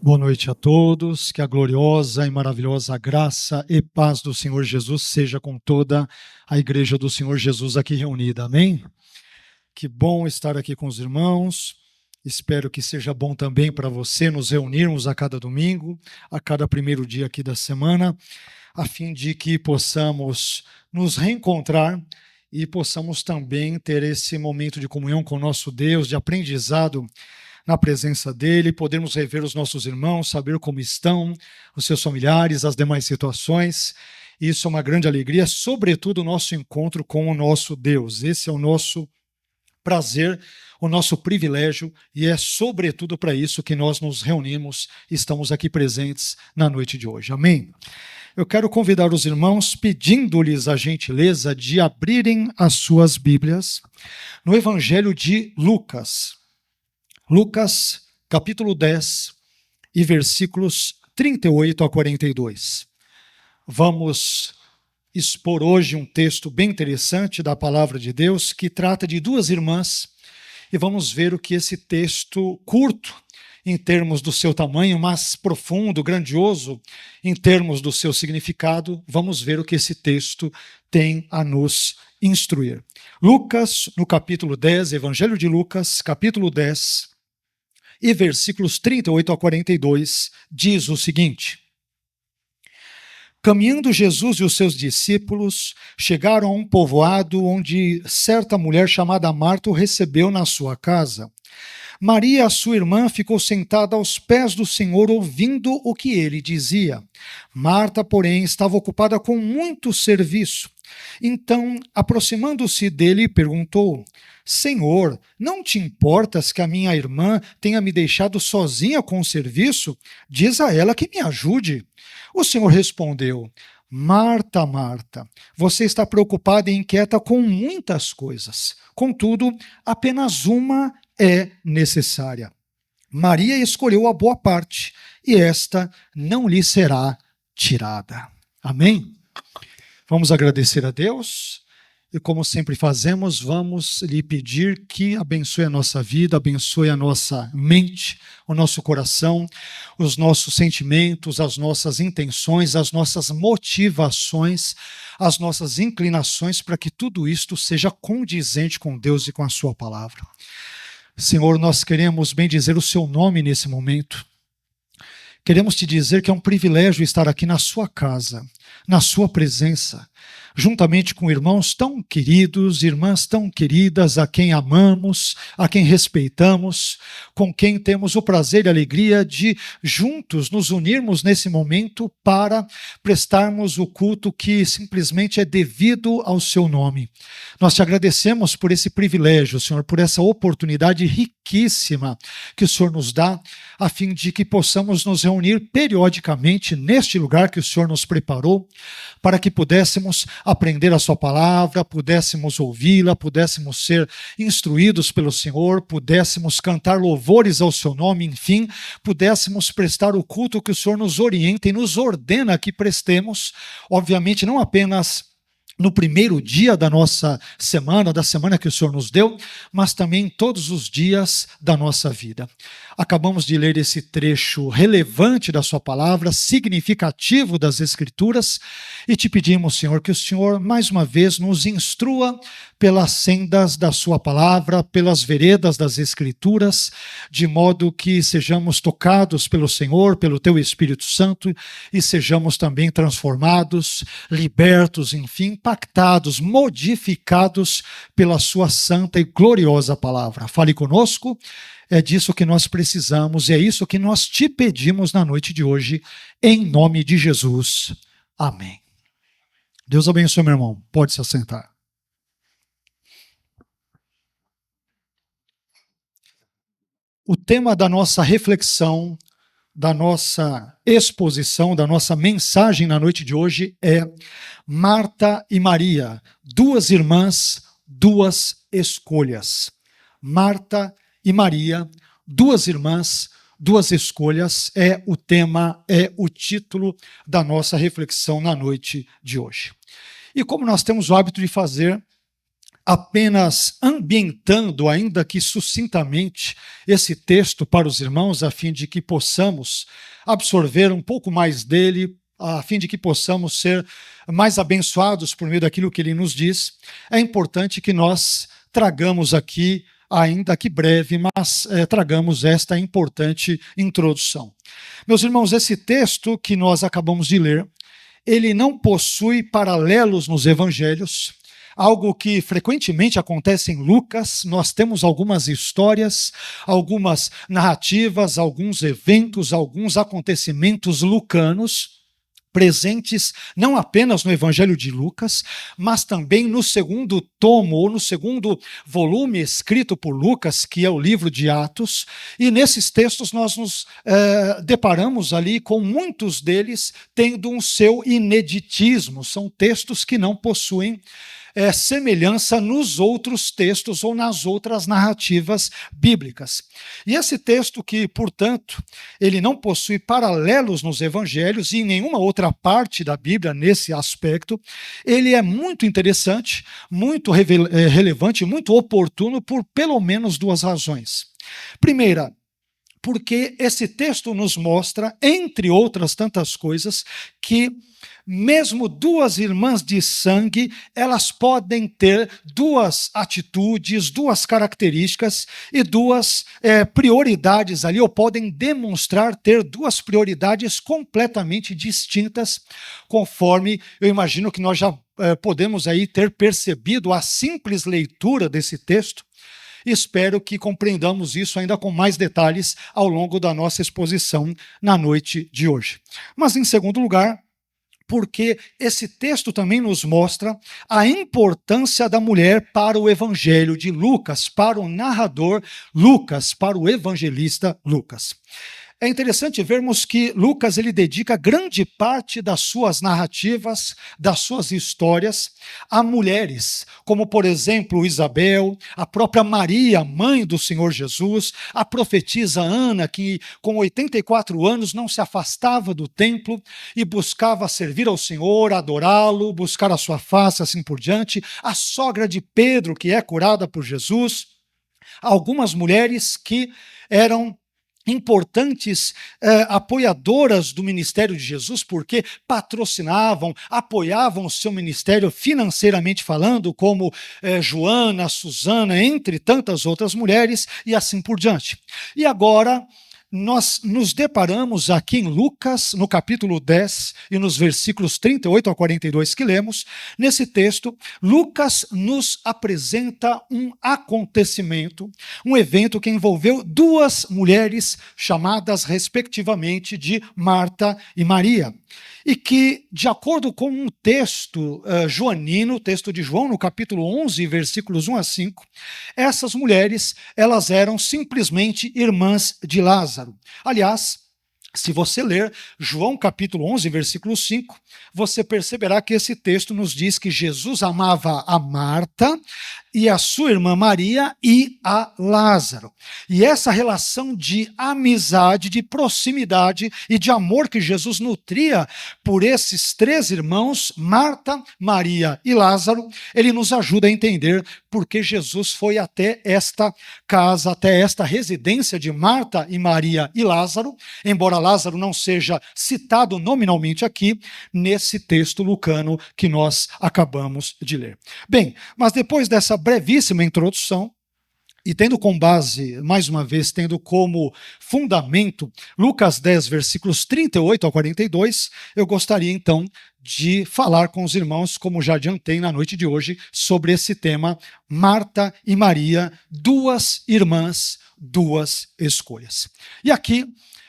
Boa noite a todos, que a gloriosa e maravilhosa graça e paz do Senhor Jesus seja com toda a igreja do Senhor Jesus aqui reunida, amém? Que bom estar aqui com os irmãos, espero que seja bom também para você nos reunirmos a cada domingo, a cada primeiro dia aqui da semana, a fim de que possamos nos reencontrar e possamos também ter esse momento de comunhão com o nosso Deus, de aprendizado na presença dele, podermos rever os nossos irmãos, saber como estão os seus familiares, as demais situações. Isso é uma grande alegria, sobretudo o nosso encontro com o nosso Deus. Esse é o nosso prazer, o nosso privilégio, e é sobretudo para isso que nós nos reunimos e estamos aqui presentes na noite de hoje. Amém? Eu quero convidar os irmãos, pedindo-lhes a gentileza de abrirem as suas Bíblias no Evangelho de Lucas. Lucas, capítulo 10, e versículos 38 a 42. Vamos expor hoje um texto bem interessante da palavra de Deus, que trata de duas irmãs, e vamos ver o que esse texto curto, em termos do seu tamanho, mas profundo, grandioso, em termos do seu significado, vamos ver o que esse texto tem a nos instruir. Lucas, no capítulo 10, Evangelho de Lucas, capítulo 10, e versículos 38 a 42, diz o seguinte: Caminhando Jesus e os seus discípulos, chegaram a um povoado onde certa mulher chamada Marta o recebeu na sua casa. Maria, a sua irmã, ficou sentada aos pés do Senhor, ouvindo o que ele dizia. Marta, porém, estava ocupada com muito serviço. Então, aproximando-se dele, perguntou: Senhor, não te importas que a minha irmã tenha me deixado sozinha com o serviço? Diz a ela que me ajude. O Senhor respondeu: Marta, Marta, você está preocupada e inquieta com muitas coisas. Contudo, apenas uma é necessária. Maria escolheu a boa parte, e esta não lhe será tirada. Amém? Vamos agradecer a Deus e, como sempre fazemos, vamos lhe pedir que abençoe a nossa vida, abençoe a nossa mente, o nosso coração, os nossos sentimentos, as nossas intenções, as nossas motivações, as nossas inclinações, para que tudo isto seja condizente com Deus e com a sua palavra. Senhor, nós queremos bendizer o seu nome nesse momento. Queremos te dizer que é um privilégio estar aqui na sua casa, na sua presença, juntamente com irmãos tão queridos, irmãs tão queridas, a quem amamos, a quem respeitamos, com quem temos o prazer e a alegria de juntos nos unirmos nesse momento para prestarmos o culto que simplesmente é devido ao seu nome. Nós te agradecemos por esse privilégio, Senhor, por essa oportunidade riquíssima que o Senhor nos dá, a fim de que possamos nos reunir periodicamente neste lugar que o Senhor nos preparou, para que pudéssemos aprender a sua palavra, pudéssemos ouvi-la, pudéssemos ser instruídos pelo Senhor, pudéssemos cantar louvores ao seu nome, enfim, pudéssemos prestar o culto que o Senhor nos orienta e nos ordena que prestemos, obviamente não apenas no primeiro dia da nossa semana, da semana que o Senhor nos deu, mas também todos os dias da nossa vida. Acabamos de ler esse trecho relevante da sua palavra, significativo das Escrituras, e te pedimos, Senhor, que o Senhor mais uma vez nos instrua pelas sendas da sua palavra, pelas veredas das Escrituras, de modo que sejamos tocados pelo Senhor, pelo teu Espírito Santo, e sejamos também transformados, libertos, enfim, impactados, modificados pela sua santa e gloriosa palavra. Fale conosco, é disso que nós precisamos, e é isso que nós te pedimos na noite de hoje, em nome de Jesus. Amém. Deus abençoe, meu irmão. Pode se assentar. O tema da nossa reflexão, da nossa exposição, da nossa mensagem na noite de hoje é Marta e Maria, duas irmãs, duas escolhas. Marta e Maria, duas irmãs, duas escolhas, é o tema, é o título da nossa reflexão na noite de hoje. E como nós temos o hábito de fazer, apenas ambientando, ainda que sucintamente, esse texto para os irmãos, a fim de que possamos absorver um pouco mais dele, a fim de que possamos ser mais abençoados por meio daquilo que ele nos diz, é importante que nós tragamos aqui, ainda que breve, mas tragamos esta importante introdução. Meus irmãos, esse texto que nós acabamos de ler, ele não possui paralelos nos evangelhos, algo que frequentemente acontece em Lucas. Nós temos algumas histórias, algumas narrativas, alguns eventos, alguns acontecimentos lucanos, presentes não apenas no Evangelho de Lucas, mas também no segundo tomo, ou no segundo volume escrito por Lucas, que é o livro de Atos, e nesses textos nós nos deparamos ali com muitos deles tendo um seu ineditismo, são textos que não possuem semelhança nos outros textos ou nas outras narrativas bíblicas. E esse texto que, portanto, ele não possui paralelos nos evangelhos e em nenhuma outra parte da Bíblia nesse aspecto, ele é muito interessante, muito relevante, muito oportuno por pelo menos duas razões. Primeira, porque esse texto nos mostra, entre outras tantas coisas, que mesmo duas irmãs de sangue, elas podem ter duas atitudes, duas características e duas prioridades ali, ou podem demonstrar ter duas prioridades completamente distintas, conforme eu imagino que nós já podemos aí ter percebido a simples leitura desse texto. Espero que compreendamos isso ainda com mais detalhes ao longo da nossa exposição na noite de hoje. Mas, em segundo lugar, porque esse texto também nos mostra a importância da mulher para o evangelho de Lucas, para o narrador Lucas, para o evangelista Lucas. É interessante vermos que Lucas ele dedica grande parte das suas narrativas, das suas histórias, a mulheres, como por exemplo Isabel, a própria Maria, mãe do Senhor Jesus, a profetisa Ana, que com 84 anos não se afastava do templo e buscava servir ao Senhor, adorá-lo, buscar a sua face, assim por diante, a sogra de Pedro, que é curada por Jesus, algumas mulheres que eram importantes apoiadoras do ministério de Jesus, porque patrocinavam, apoiavam o seu ministério financeiramente falando, como Joana, Susana, entre tantas outras mulheres, e assim por diante. E agora nós nos deparamos aqui em Lucas, no capítulo 10, e nos versículos 38 a 42 que lemos, nesse texto, Lucas nos apresenta um acontecimento, um evento que envolveu duas mulheres chamadas, respectivamente, de Marta e Maria. E que, de acordo com um texto joanino, texto de João, no capítulo 11, versículos 1 a 5, essas mulheres, elas eram simplesmente irmãs de Lázaro. Aliás, se você ler João capítulo 11, versículo 5, você perceberá que esse texto nos diz que Jesus amava a Marta e a sua irmã Maria e a Lázaro. E essa relação de amizade, de proximidade e de amor que Jesus nutria por esses três irmãos, Marta, Maria e Lázaro, ele nos ajuda a entender por que Jesus foi até esta casa, até esta residência de Marta e Maria e Lázaro, embora Lázaro não seja citado nominalmente aqui, nesse texto lucano que nós acabamos de ler. Bem, mas depois dessa brevíssima introdução, e tendo com base, mais uma vez, tendo como fundamento Lucas 10, versículos 38 a 42, eu gostaria então de falar com os irmãos, como já adiantei na noite de hoje, sobre esse tema, Marta e Maria, duas irmãs, duas escolhas. E aqui,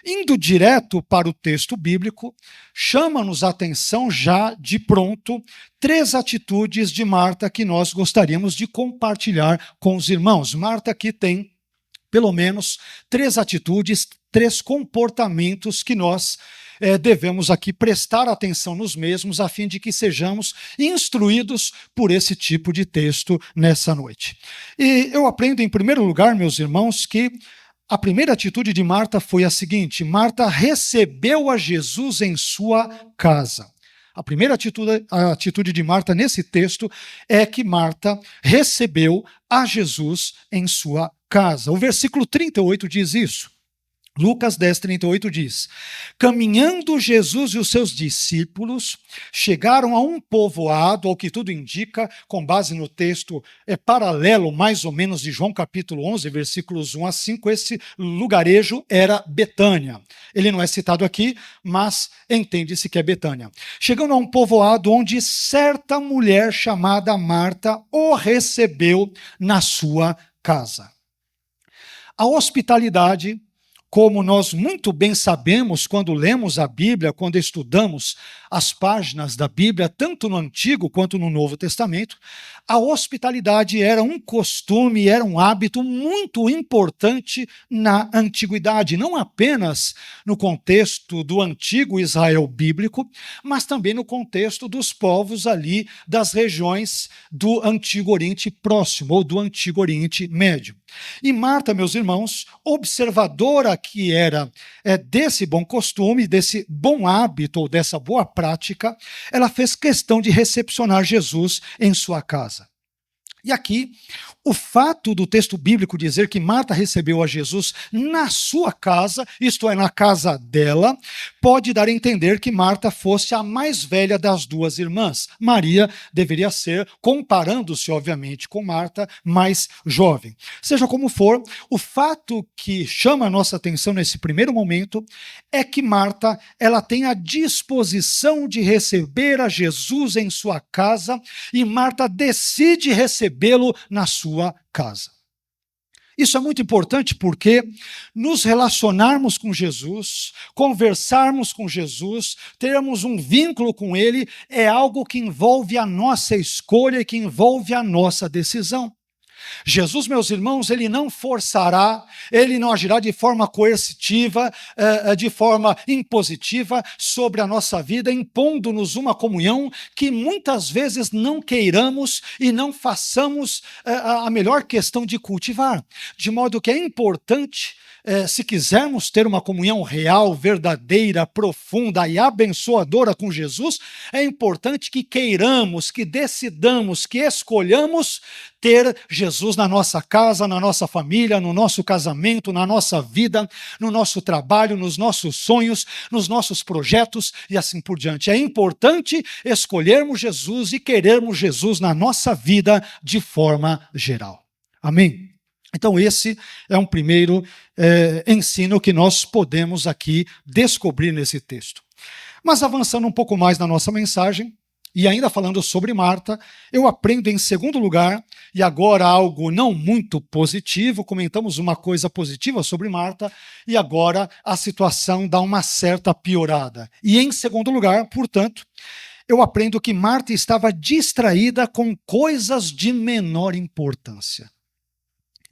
indo direto para o texto bíblico, chama-nos a atenção já de pronto três atitudes de Marta que nós gostaríamos de compartilhar com os irmãos. Marta aqui tem, pelo menos, três atitudes, três comportamentos que nós devemos aqui prestar atenção nos mesmos, a fim de que sejamos instruídos por esse tipo de texto nessa noite. E eu aprendo, em primeiro lugar, meus irmãos, que a primeira atitude de Marta foi a seguinte: Marta recebeu a Jesus em sua casa. A primeira atitude de Marta nesse texto é que Marta recebeu a Jesus em sua casa. O versículo 38 diz isso. Lucas 10, 38 diz: caminhando Jesus e os seus discípulos chegaram a um povoado, ao que tudo indica, com base no texto paralelo mais ou menos de João capítulo 11, versículos 1 a 5, esse lugarejo era Betânia. Ele não é citado aqui, mas entende-se que é Betânia. Chegando a um povoado onde certa mulher chamada Marta o recebeu na sua casa. A hospitalidade, como nós muito bem sabemos quando lemos a Bíblia, quando estudamos as páginas da Bíblia, tanto no Antigo quanto no Novo Testamento, a hospitalidade era um costume, era um hábito muito importante na antiguidade, não apenas no contexto do antigo Israel bíblico, mas também no contexto dos povos ali das regiões do Antigo Oriente Próximo ou do Antigo Oriente Médio. E Marta, meus irmãos, observadora que era desse bom costume, desse bom hábito ou dessa boa prática, ela fez questão de recepcionar Jesus em sua casa. E aqui, o fato do texto bíblico dizer que Marta recebeu a Jesus na sua casa, isto é, na casa dela, pode dar a entender que Marta fosse a mais velha das duas irmãs. Maria deveria ser, comparando-se, obviamente, com Marta, mais jovem. Seja como for, o fato que chama a nossa atenção nesse primeiro momento é que Marta, ela tem a disposição de receber a Jesus em sua casa e Marta decide recebê-lo na sua casa. Isso é muito importante porque nos relacionarmos com Jesus, conversarmos com Jesus, termos um vínculo com Ele, é algo que envolve a nossa escolha e que envolve a nossa decisão. Jesus, meus irmãos, ele não forçará, ele não agirá de forma coercitiva, de forma impositiva sobre a nossa vida, impondo-nos uma comunhão que muitas vezes não queiramos e não façamos a melhor questão de cultivar. De modo que é importante, se quisermos ter uma comunhão real, verdadeira, profunda e abençoadora com Jesus, é importante que queiramos, que decidamos, que escolhamos ter Jesus na nossa casa, na nossa família, no nosso casamento, na nossa vida, no nosso trabalho, nos nossos sonhos, nos nossos projetos e assim por diante. É importante escolhermos Jesus e querermos Jesus na nossa vida de forma geral. Amém? Então esse é um primeiro ensino que nós podemos aqui descobrir nesse texto. Mas avançando um pouco mais na nossa mensagem, e ainda falando sobre Marta, eu aprendo em segundo lugar, e agora algo não muito positivo, comentamos uma coisa positiva sobre Marta, e agora a situação dá uma certa piorada. E em segundo lugar, portanto, eu aprendo que Marta estava distraída com coisas de menor importância.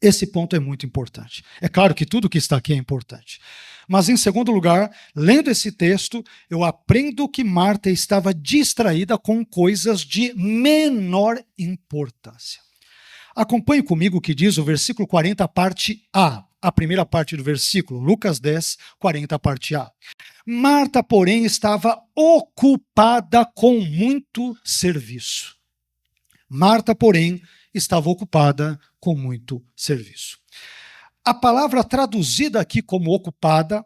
Esse ponto é muito importante. É claro que tudo que está aqui é importante. Mas, em segundo lugar, lendo esse texto, eu aprendo que Marta estava distraída com coisas de menor importância. Acompanhe comigo o que diz o versículo 40, parte A. A primeira parte do versículo, Lucas 10, 40, parte A. Marta, porém, estava ocupada com muito serviço. Marta, porém, estava ocupada com muito serviço. A palavra traduzida aqui como ocupada,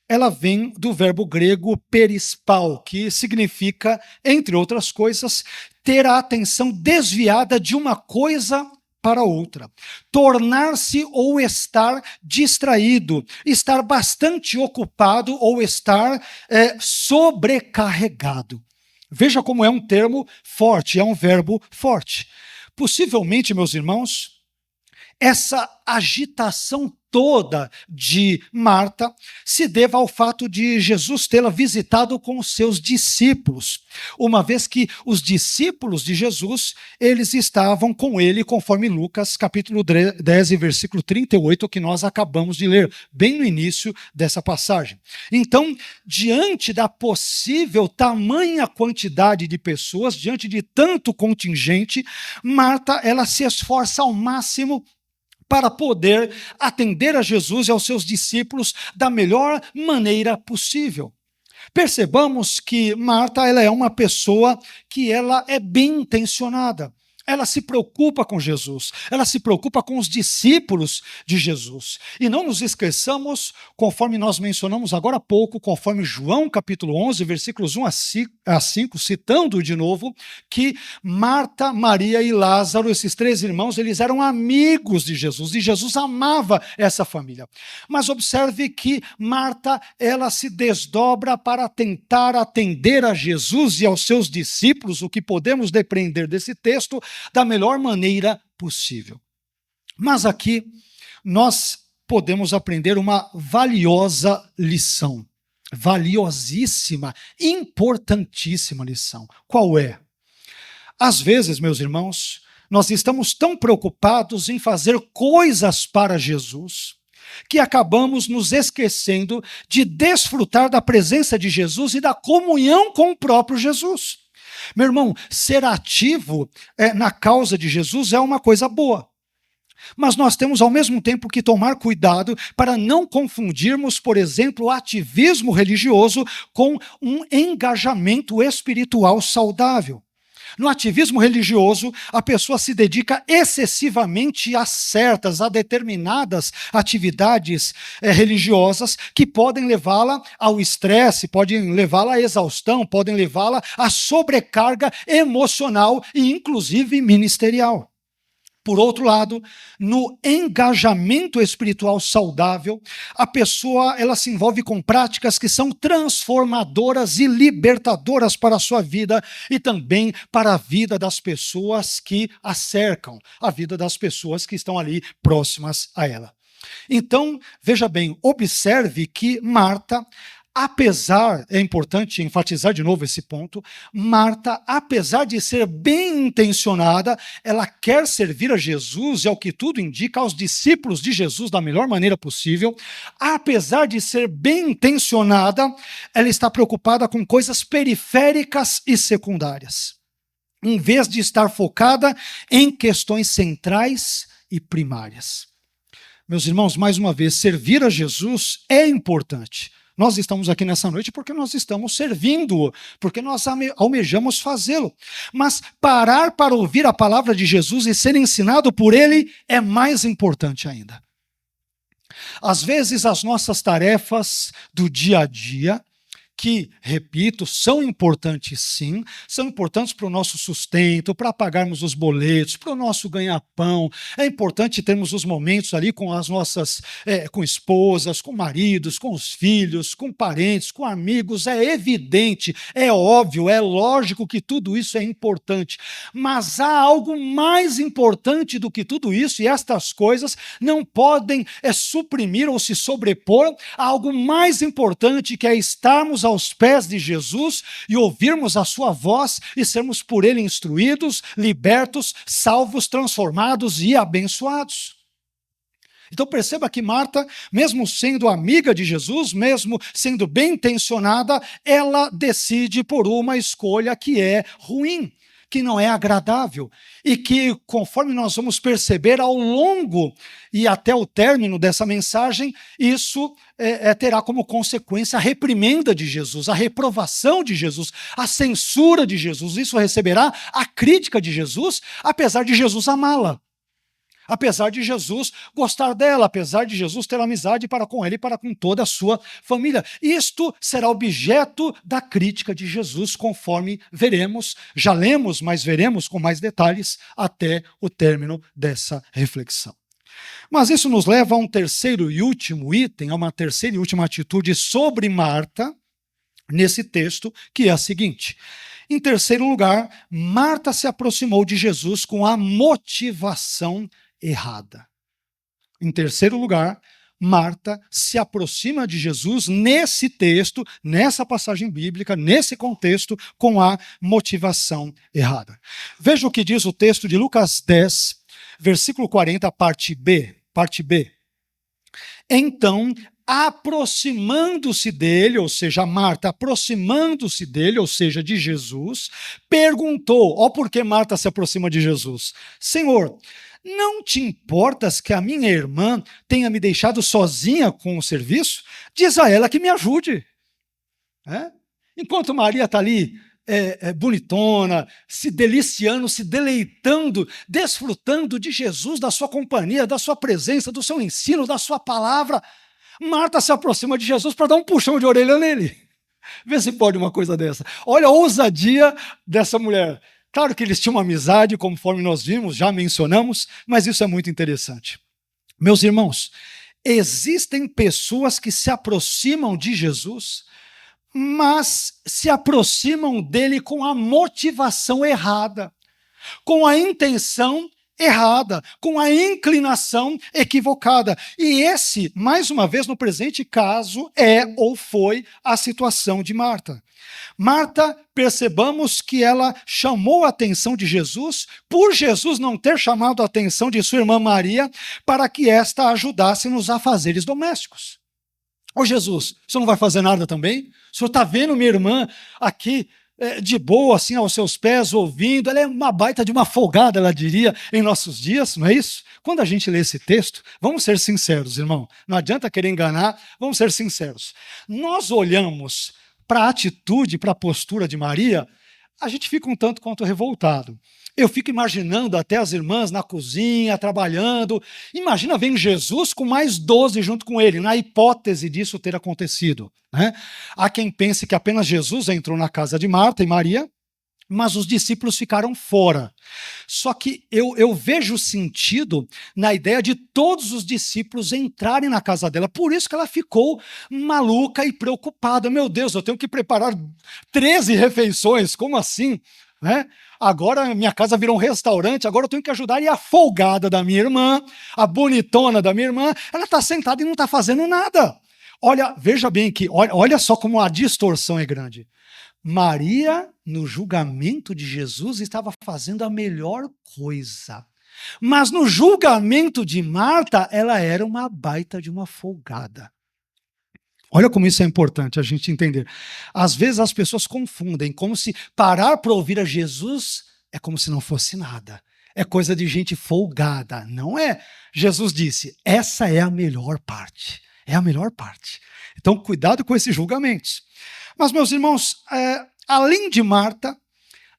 ela vem do verbo grego perispal, que significa, entre outras coisas, ter a atenção desviada de uma coisa para outra. Tornar-se ou estar distraído, estar bastante ocupado ou estar sobrecarregado. Veja como é um termo forte, é um verbo forte. Possivelmente, meus irmãos, essa agitação toda de Marta se deva ao fato de Jesus tê-la visitado com os seus discípulos, uma vez que os discípulos de Jesus, eles estavam com ele, conforme Lucas, capítulo 10, versículo 38, que nós acabamos de ler, bem no início dessa passagem. Então, diante da possível tamanha quantidade de pessoas, diante de tanto contingente, Marta, ela se esforça ao máximo para poder atender a Jesus e aos seus discípulos da melhor maneira possível. Percebamos que Marta, ela é uma pessoa que ela é bem intencionada. Ela se preocupa com Jesus, ela se preocupa com os discípulos de Jesus. E não nos esqueçamos, conforme nós mencionamos agora há pouco, conforme João capítulo 11, versículos 1 a 5, citando de novo, que Marta, Maria e Lázaro, esses três irmãos, eles eram amigos de Jesus, e Jesus amava essa família. Mas observe que Marta, ela se desdobra para tentar atender a Jesus e aos seus discípulos, o que podemos depreender desse texto, da melhor maneira possível. Mas aqui nós podemos aprender uma valiosa lição, valiosíssima, importantíssima lição. Qual é? Às vezes, meus irmãos, nós estamos tão preocupados em fazer coisas para Jesus que acabamos nos esquecendo de desfrutar da presença de Jesus e da comunhão com o próprio Jesus. Meu irmão, ser ativo na causa de Jesus é uma coisa boa. Mas nós temos ao mesmo tempo que tomar cuidado para não confundirmos, por exemplo, o ativismo religioso com um engajamento espiritual saudável. No ativismo religioso, a pessoa se dedica excessivamente a determinadas atividades religiosas que podem levá-la ao estresse, podem levá-la à exaustão, podem levá-la à sobrecarga emocional e inclusive ministerial. Por outro lado, no engajamento espiritual saudável, a pessoa ela se envolve com práticas que são transformadoras e libertadoras para a sua vida e também para a vida das pessoas que a cercam, a vida das pessoas que estão ali próximas a ela. Então, veja bem, observe que Marta, apesar, é importante enfatizar de novo esse ponto, Marta, apesar de ser bem intencionada, ela quer servir a Jesus e, ao que tudo indica, aos discípulos de Jesus da melhor maneira possível. Apesar de ser bem intencionada, ela está preocupada com coisas periféricas e secundárias, em vez de estar focada em questões centrais e primárias. Meus irmãos, mais uma vez, servir a Jesus é importante. Nós estamos aqui nessa noite porque nós estamos servindo-o, porque nós almejamos fazê-lo. Mas parar para ouvir a palavra de Jesus e ser ensinado por ele é mais importante ainda. Às vezes, as nossas tarefas do dia a dia, que, repito, são importantes sim, são importantes para o nosso sustento, para pagarmos os boletos, para o nosso ganha-pão. É importante termos os momentos ali com as nossas, com esposas, com maridos, com os filhos, com parentes, com amigos. É evidente, é óbvio, é lógico que tudo isso é importante. Mas há algo mais importante do que tudo isso, e estas coisas não podem suprimir ou se sobrepor a algo mais importante, que é estarmos aos pés de Jesus e ouvirmos a sua voz e sermos por ele instruídos, libertos, salvos, transformados e abençoados. Então perceba que Marta, mesmo sendo amiga de Jesus, mesmo sendo bem intencionada, ela decide por uma escolha que é ruim, que não é agradável e que, conforme nós vamos perceber ao longo e até o término dessa mensagem, isso terá como consequência a reprimenda de Jesus, a reprovação de Jesus, a censura de Jesus. Isso receberá a crítica de Jesus, apesar de Jesus amá-la. Apesar de Jesus gostar dela, apesar de Jesus ter amizade para com ela e para com toda a sua família. Isto será objeto da crítica de Jesus, conforme veremos, já lemos, mas veremos com mais detalhes até o término dessa reflexão. Mas isso nos leva a um terceiro e último item, a uma terceira e última atitude sobre Marta, nesse texto, que é a seguinte. Em terceiro lugar, Marta se aproximou de Jesus com a motivação errada. Em terceiro lugar, Marta se aproxima de Jesus nesse texto, nessa passagem bíblica, nesse contexto, com a motivação errada. Veja o que diz o texto de Lucas 10, versículo 40, parte B. Então, aproximando-se dele, ou seja, Marta aproximando-se dele, ou seja, de Jesus, perguntou, ó, por que Marta se aproxima de Jesus? Senhor, não te importas que a minha irmã tenha me deixado sozinha com o serviço? Diz a ela que me ajude. Enquanto Maria está ali, bonitona, se deliciando, se deleitando, desfrutando de Jesus, da sua companhia, da sua presença, do seu ensino, da sua palavra, Marta se aproxima de Jesus para dar um puxão de orelha nele. Vê se pode uma coisa dessa. Olha a ousadia dessa mulher. Claro que eles tinham uma amizade, conforme nós vimos, já mencionamos, mas isso é muito interessante. Meus irmãos, existem pessoas que se aproximam de Jesus, mas se aproximam dele com a motivação errada, com a intenção errada, com a inclinação equivocada. E esse, mais uma vez, no presente caso, é ou foi a situação de Marta. Marta, percebamos que ela chamou a atenção de Jesus, por Jesus não ter chamado a atenção de sua irmã Maria, para que esta ajudasse nos afazeres domésticos. Ô Jesus, o senhor não vai fazer nada também? O senhor está vendo minha irmã aqui de boa, assim, aos seus pés, ouvindo? Ela é uma baita de uma folgada, ela diria, em nossos dias, não é isso? Quando a gente lê esse texto, vamos ser sinceros, irmão. Não adianta querer enganar, vamos ser sinceros. Nós olhamos para a atitude, para a postura de Maria, a gente fica um tanto quanto revoltado. Eu fico imaginando até as irmãs na cozinha, trabalhando. Imagina, vem Jesus com mais 12 junto com ele, na hipótese disso ter acontecido, né? Há quem pense que apenas Jesus entrou na casa de Marta e Maria, mas os discípulos ficaram fora. Só que eu vejo sentido na ideia de todos os discípulos entrarem na casa dela. Por isso que ela ficou maluca e preocupada. Meu Deus, eu tenho que preparar 13 refeições, como assim? Né? Agora minha casa virou um restaurante, agora eu tenho que ajudar. E a folgada da minha irmã, a bonitona da minha irmã, ela está sentada e não está fazendo nada. Olha, veja bem que, olha só como a distorção é grande. Maria, no julgamento de Jesus, estava fazendo a melhor coisa. Mas no julgamento de Marta, ela era uma baita de uma folgada. Olha como isso é importante a gente entender. Às vezes as pessoas confundem, como se parar para ouvir a Jesus é como se não fosse nada. É coisa de gente folgada. Não é. Jesus disse, essa é a melhor parte. É a melhor parte. Então, cuidado com esses julgamentos. Mas, meus irmãos, além de Marta,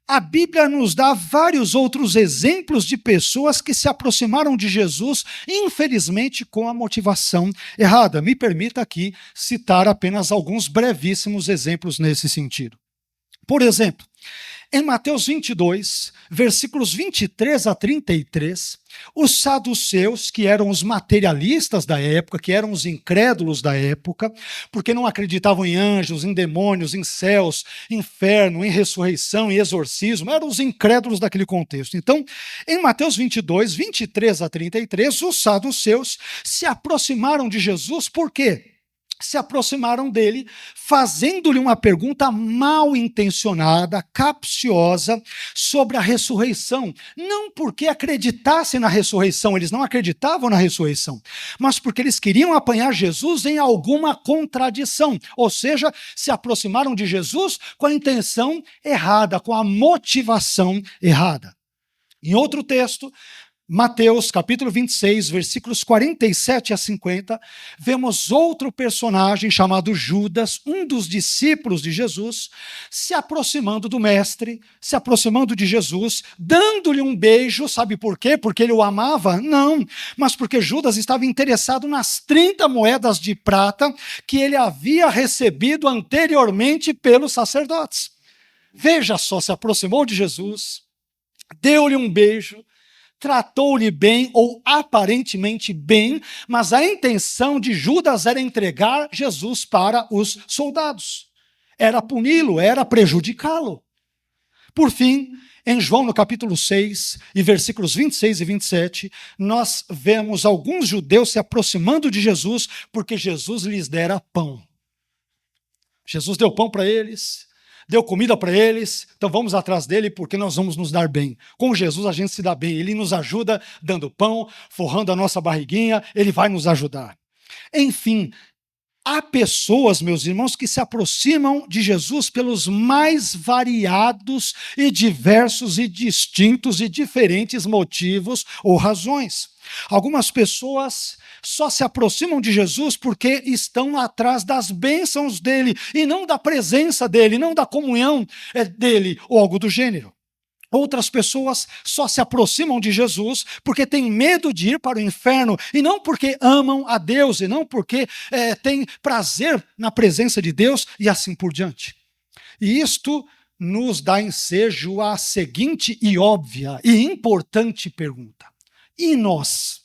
a Bíblia nos dá vários outros exemplos de pessoas que se aproximaram de Jesus, infelizmente com a motivação errada. Me permita aqui citar apenas alguns brevíssimos exemplos nesse sentido. Por exemplo, em Mateus 22, versículos 23 a 33, os saduceus, que eram os materialistas da época, que eram os incrédulos da época, porque não acreditavam em anjos, em demônios, em céus, inferno, em ressurreição, em exorcismo, eram os incrédulos daquele contexto. Então, em Mateus 22, 23 a 33, os saduceus se aproximaram de Jesus, por quê? Se aproximaram dele, fazendo-lhe uma pergunta mal intencionada, capciosa, sobre a ressurreição. Não porque acreditassem na ressurreição, eles não acreditavam na ressurreição, mas porque eles queriam apanhar Jesus em alguma contradição. Ou seja, se aproximaram de Jesus com a intenção errada, com a motivação errada. Em outro texto, Mateus, capítulo 26, versículos 47 a 50, vemos outro personagem chamado Judas, um dos discípulos de Jesus, se aproximando do mestre, se aproximando de Jesus, dando-lhe um beijo. Sabe por quê? Porque ele o amava? Não, mas porque Judas estava interessado nas 30 moedas de prata que ele havia recebido anteriormente pelos sacerdotes. Veja só, se aproximou de Jesus, deu-lhe um beijo, tratou-lhe bem, ou aparentemente bem, mas a intenção de Judas era entregar Jesus para os soldados. Era puni-lo, era prejudicá-lo. Por fim, em João, no capítulo 6, e versículos 26 e 27, nós vemos alguns judeus se aproximando de Jesus, porque Jesus lhes dera pão. Jesus deu pão para eles, deu comida para eles, então vamos atrás dele porque nós vamos nos dar bem. Com Jesus a gente se dá bem, ele nos ajuda dando pão, forrando a nossa barriguinha, ele vai nos ajudar. Enfim, Há pessoas, meus irmãos, que se aproximam de Jesus pelos mais variados e diversos e distintos e diferentes motivos ou razões. Algumas pessoas só se aproximam de Jesus porque estão atrás das bênçãos dele e não da presença dele, não da comunhão dele ou algo do gênero. Outras pessoas só se aproximam de Jesus porque têm medo de ir para o inferno e não porque amam a Deus e não porque têm prazer na presença de Deus e assim por diante. E isto nos dá ensejo à seguinte e óbvia e importante pergunta: e nós?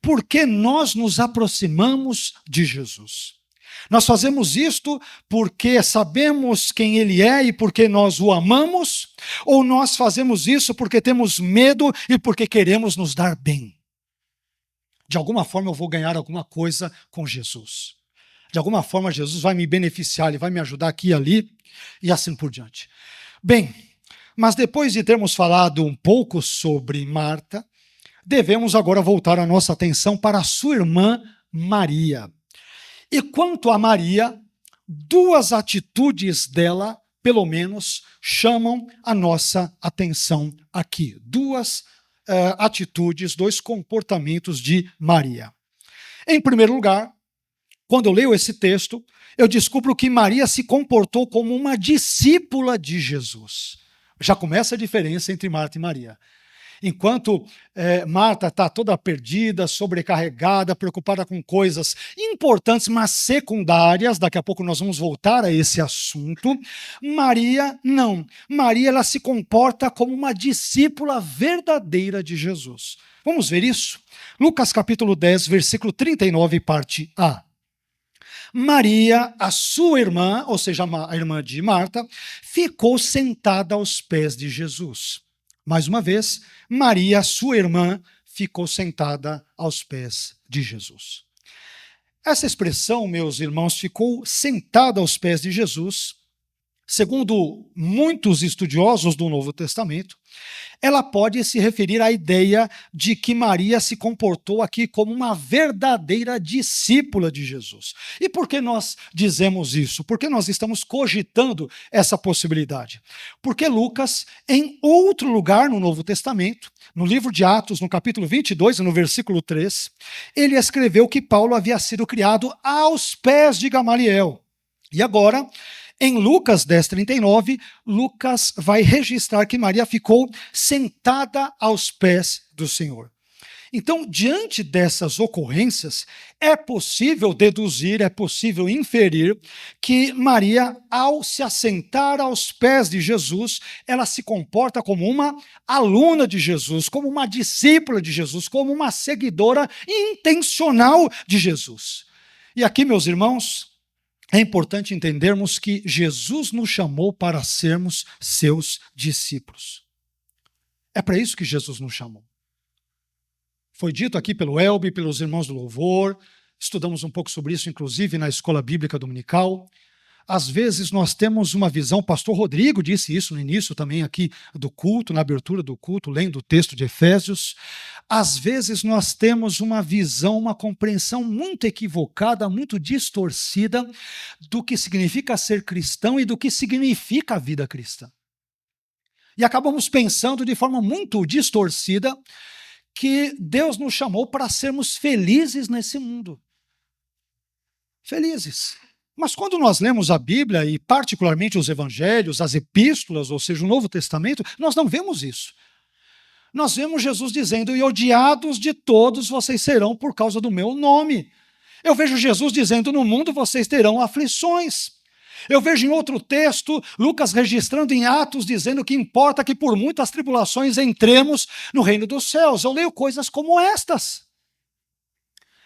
Por que nós nos aproximamos de Jesus? Nós fazemos isto porque sabemos quem Ele é e porque nós o amamos? Ou nós fazemos isso porque temos medo e porque queremos nos dar bem? De alguma forma eu vou ganhar alguma coisa com Jesus. De alguma forma Jesus vai me beneficiar, Ele vai me ajudar aqui e ali e assim por diante. Bem, mas depois de termos falado um pouco sobre Marta, devemos agora voltar a nossa atenção para a sua irmã Maria. E quanto a Maria, duas atitudes dela, pelo menos, chamam a nossa atenção aqui. Duas atitudes, dois comportamentos de Maria. Em primeiro lugar, quando eu leio esse texto, eu descubro que Maria se comportou como uma discípula de Jesus. Já começa a diferença entre Marta e Maria. Enquanto Marta está toda perdida, sobrecarregada, preocupada com coisas importantes, mas secundárias, daqui a pouco nós vamos voltar a esse assunto, Maria não. Maria ela se comporta como uma discípula verdadeira de Jesus. Vamos ver isso? Lucas capítulo 10, versículo 39, parte A. Maria, a sua irmã, ou seja, a irmã de Marta, ficou sentada aos pés de Jesus. Mais uma vez, Maria, sua irmã, ficou sentada aos pés de Jesus. Essa expressão, meus irmãos, ficou sentada aos pés de Jesus, segundo muitos estudiosos do Novo Testamento, ela pode se referir à ideia de que Maria se comportou aqui como uma verdadeira discípula de Jesus. E por que nós dizemos isso? Por que nós estamos cogitando essa possibilidade? Porque Lucas, em outro lugar no Novo Testamento, no livro de Atos, no capítulo 22, no versículo 3, ele escreveu que Paulo havia sido criado aos pés de Gamaliel. E agora, em Lucas 10:39, Lucas vai registrar que Maria ficou sentada aos pés do Senhor. Então, diante dessas ocorrências, é possível deduzir, é possível inferir que Maria, ao se assentar aos pés de Jesus, ela se comporta como uma aluna de Jesus, como uma discípula de Jesus, como uma seguidora intencional de Jesus. E aqui, meus irmãos, é importante entendermos que Jesus nos chamou para sermos seus discípulos. É para isso que Jesus nos chamou. Foi dito aqui pelo Elbe, pelos irmãos do louvor, estudamos um pouco sobre isso, inclusive na escola bíblica dominical. Às vezes nós temos uma visão, o pastor Rodrigo disse isso no início também aqui do culto, na abertura do culto, lendo o texto de Efésios. Às vezes nós temos uma visão, uma compreensão muito equivocada, muito distorcida do que significa ser cristão e do que significa a vida cristã. E acabamos pensando de forma muito distorcida que Deus nos chamou para sermos felizes nesse mundo. Felizes. Mas quando nós lemos a Bíblia, e particularmente os evangelhos, as epístolas, ou seja, o Novo Testamento, nós não vemos isso. Nós vemos Jesus dizendo, e odiados de todos vocês serão por causa do meu nome. Eu vejo Jesus dizendo, no mundo vocês terão aflições. Eu vejo em outro texto, Lucas registrando em Atos, dizendo que importa que por muitas tribulações entremos no reino dos céus. Eu leio coisas como estas.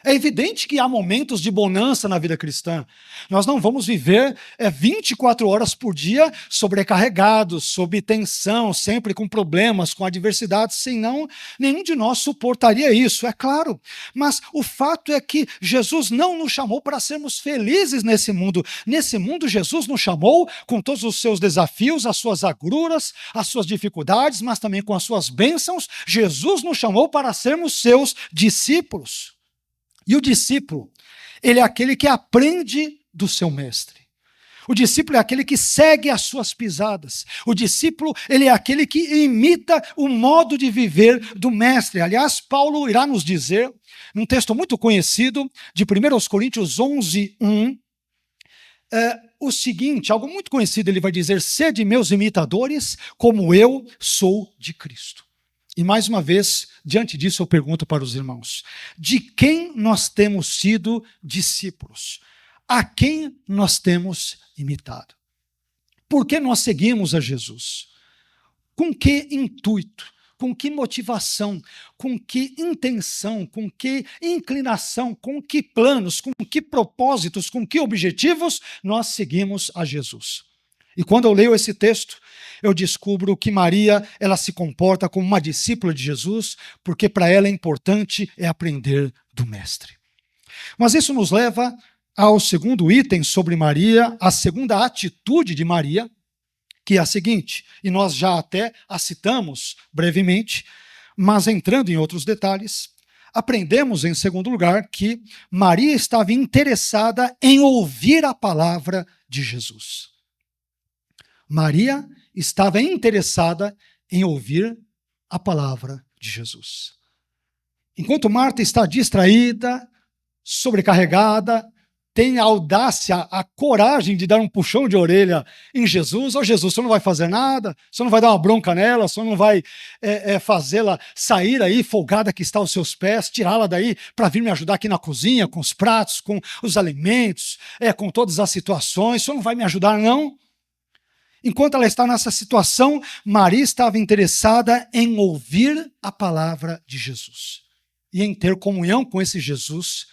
É evidente que há momentos de bonança na vida cristã. Nós não vamos viver 24 horas por dia sobrecarregados, sob tensão, sempre com problemas, com adversidades, senão nenhum de nós suportaria isso, é claro. Mas o fato é que Jesus não nos chamou para sermos felizes nesse mundo. Nesse mundo, Jesus nos chamou com todos os seus desafios, as suas agruras, as suas dificuldades, mas também com as suas bênçãos. Jesus nos chamou para sermos seus discípulos. E o discípulo, ele é aquele que aprende do seu mestre. O discípulo é aquele que segue as suas pisadas. O discípulo, ele é aquele que imita o modo de viver do mestre. Aliás, Paulo irá nos dizer, num texto muito conhecido, de 1 Coríntios 11:1, o seguinte, algo muito conhecido, ele vai dizer: sede meus imitadores, como eu sou de Cristo. E mais uma vez, diante disso eu pergunto para os irmãos, de quem nós temos sido discípulos? A quem nós temos imitado? Por que nós seguimos a Jesus? Com que intuito? Com que motivação? Com que intenção? Com que inclinação? Com que planos? Com que propósitos? Com que objetivos nós seguimos a Jesus? E quando eu leio esse texto, eu descubro que Maria, ela se comporta como uma discípula de Jesus, porque para ela é importante aprender do Mestre. Mas isso nos leva ao segundo item sobre Maria, a segunda atitude de Maria, que é a seguinte, e nós já até a citamos brevemente, mas entrando em outros detalhes, aprendemos, em segundo lugar, que Maria estava interessada em ouvir a palavra de Jesus. Maria estava interessada em ouvir a palavra de Jesus. Enquanto Marta está distraída, sobrecarregada, tem a audácia, a coragem de dar um puxão de orelha em Jesus. Ô Jesus, você não vai fazer nada? Você não vai dar uma bronca nela? Você não vai fazê-la sair aí folgada que está aos seus pés, tirá-la daí para vir me ajudar aqui na cozinha, com os pratos, com os alimentos, com todas as situações? Você não vai me ajudar, não? Enquanto ela está nessa situação, Maria estava interessada em ouvir a palavra de Jesus e em ter comunhão com esse Jesus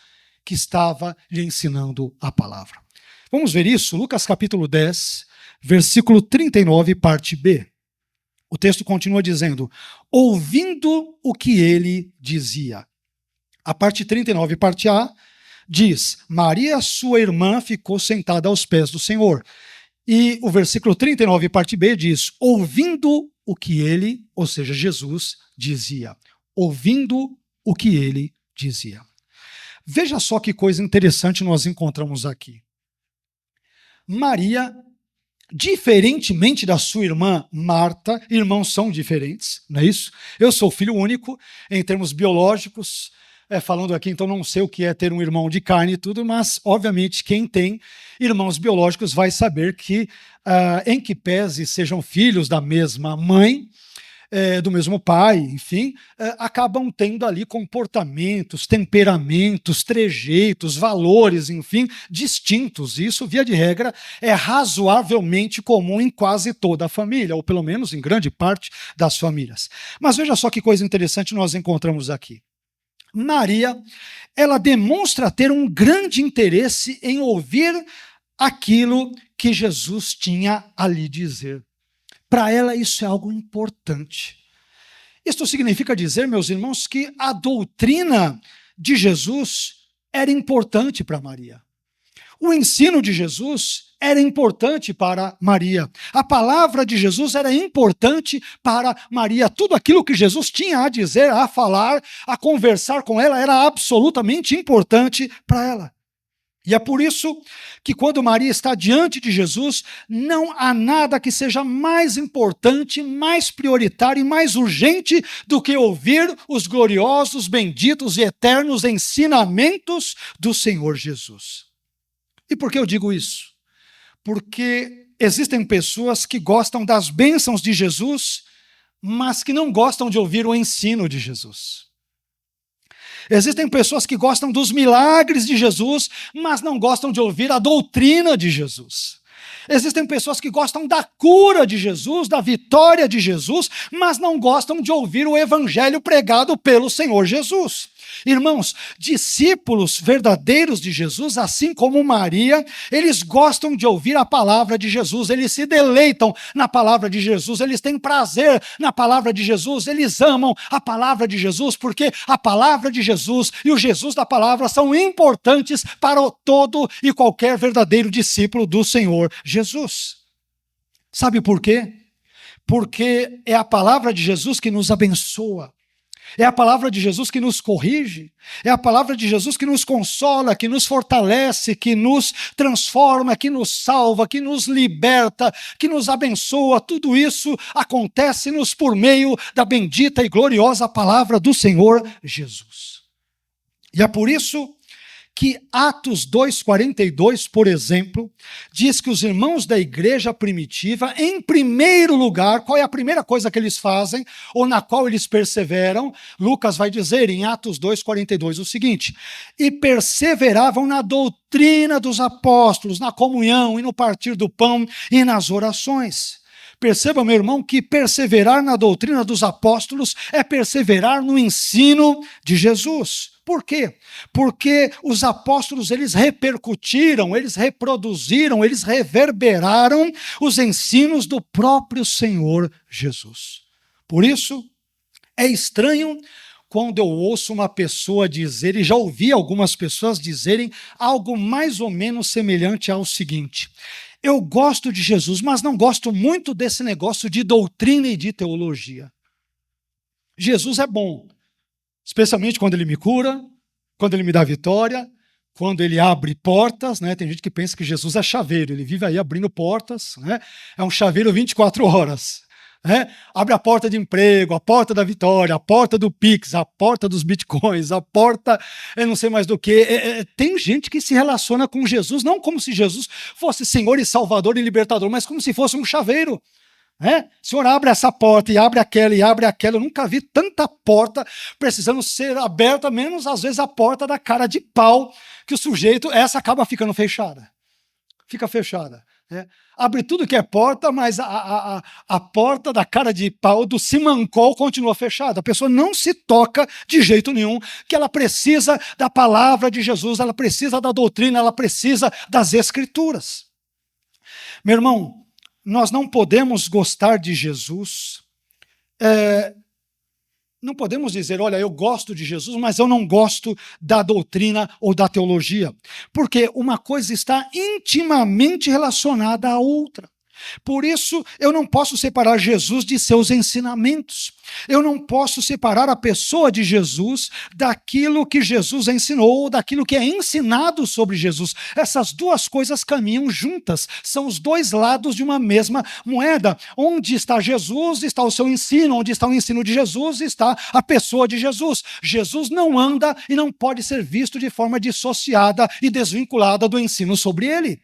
que estava lhe ensinando a palavra. Vamos ver isso? Lucas capítulo 10, versículo 39, parte B. O texto continua dizendo, ouvindo o que ele dizia. A parte 39, parte A, diz, Maria, sua irmã, ficou sentada aos pés do Senhor. E o versículo 39, parte B, diz, ouvindo o que ele, ou seja, Jesus, dizia. Ouvindo o que ele dizia. Veja só que coisa interessante nós encontramos aqui. Maria, diferentemente da sua irmã Marta, irmãos são diferentes, não é isso? Eu sou filho único, em termos biológicos, falando aqui, então não sei o que é ter um irmão de carne e tudo, mas obviamente quem tem irmãos biológicos vai saber que, em que pese sejam filhos da mesma mãe, do mesmo pai, enfim, acabam tendo ali comportamentos, temperamentos, trejeitos, valores, enfim, distintos. Isso, via de regra, é razoavelmente comum em quase toda a família, ou pelo menos em grande parte das famílias. Mas veja só que coisa interessante nós encontramos aqui. Maria, ela demonstra ter um grande interesse em ouvir aquilo que Jesus tinha a lhe dizer. Para ela isso é algo importante. Isto significa dizer, meus irmãos, que a doutrina de Jesus era importante para Maria. O ensino de Jesus era importante para Maria. A palavra de Jesus era importante para Maria. Tudo aquilo que Jesus tinha a dizer, a falar, a conversar com ela, era absolutamente importante para ela. E é por isso que quando Maria está diante de Jesus, não há nada que seja mais importante, mais prioritário e mais urgente do que ouvir os gloriosos, benditos e eternos ensinamentos do Senhor Jesus. E por que eu digo isso? Porque existem pessoas que gostam das bênçãos de Jesus, mas que não gostam de ouvir o ensino de Jesus. Existem pessoas que gostam dos milagres de Jesus, mas não gostam de ouvir a doutrina de Jesus. Existem pessoas que gostam da cura de Jesus, da vitória de Jesus, mas não gostam de ouvir o evangelho pregado pelo Senhor Jesus. Irmãos, discípulos verdadeiros de Jesus, assim como Maria, eles gostam de ouvir a palavra de Jesus, eles se deleitam na palavra de Jesus, eles têm prazer na palavra de Jesus, eles amam a palavra de Jesus, porque a palavra de Jesus e o Jesus da palavra são importantes para todo e qualquer verdadeiro discípulo do Senhor Jesus. Sabe por quê? Porque é a palavra de Jesus que nos abençoa. É a palavra de Jesus que nos corrige, é a palavra de Jesus que nos consola, que nos fortalece, que nos transforma, que nos salva, que nos liberta, que nos abençoa. Tudo isso acontece-nos por meio da bendita e gloriosa palavra do Senhor Jesus. E é por isso que Atos 2,42, por exemplo, diz que os irmãos da igreja primitiva, em primeiro lugar, qual é a primeira coisa que eles fazem, ou na qual eles perseveram? Lucas vai dizer em Atos 2,42 o seguinte: e perseveravam na doutrina dos apóstolos, na comunhão e no partir do pão e nas orações. Perceba, meu irmão, que perseverar na doutrina dos apóstolos é perseverar no ensino de Jesus. Por quê? Porque os apóstolos, eles repercutiram, eles reproduziram, eles reverberaram os ensinos do próprio Senhor Jesus. Por isso, é estranho quando eu ouço uma pessoa dizer, e já ouvi algumas pessoas dizerem algo mais ou menos semelhante ao seguinte: eu gosto de Jesus, mas não gosto muito desse negócio de doutrina e de teologia. Jesus é bom, especialmente quando ele me cura, quando ele me dá vitória, quando ele abre portas, né? Tem gente que pensa que Jesus é chaveiro, ele vive aí abrindo portas, né? É um chaveiro 24 horas. Né? Abre a porta de emprego, a porta da vitória, a porta do Pix, a porta dos bitcoins, a porta, eu não sei mais do que. Tem gente que se relaciona com Jesus, não como se Jesus fosse Senhor e Salvador e Libertador, mas como se fosse um chaveiro. O Senhor abre essa porta e abre aquela e abre aquela. Eu nunca vi tanta porta precisando ser aberta, menos às vezes a porta da cara de pau, que o sujeito, essa acaba ficando fechada. Fica fechada. Abre tudo que é porta, mas a porta da cara de pau do simancol continua fechada. A pessoa não se toca de jeito nenhum, que ela precisa da palavra de Jesus, ela precisa da doutrina, ela precisa das escrituras. Meu irmão, nós não podemos gostar de Jesus, não podemos dizer, olha, eu gosto de Jesus, mas eu não gosto da doutrina ou da teologia, porque uma coisa está intimamente relacionada à outra. Por isso, eu não posso separar Jesus de seus ensinamentos. Eu não posso separar a pessoa de Jesus daquilo que Jesus ensinou, daquilo que é ensinado sobre Jesus. Essas duas coisas caminham juntas. São os dois lados de uma mesma moeda. Onde está Jesus, está o seu ensino. Onde está o ensino de Jesus, está a pessoa de Jesus. Jesus não anda e não pode ser visto de forma dissociada e desvinculada do ensino sobre ele.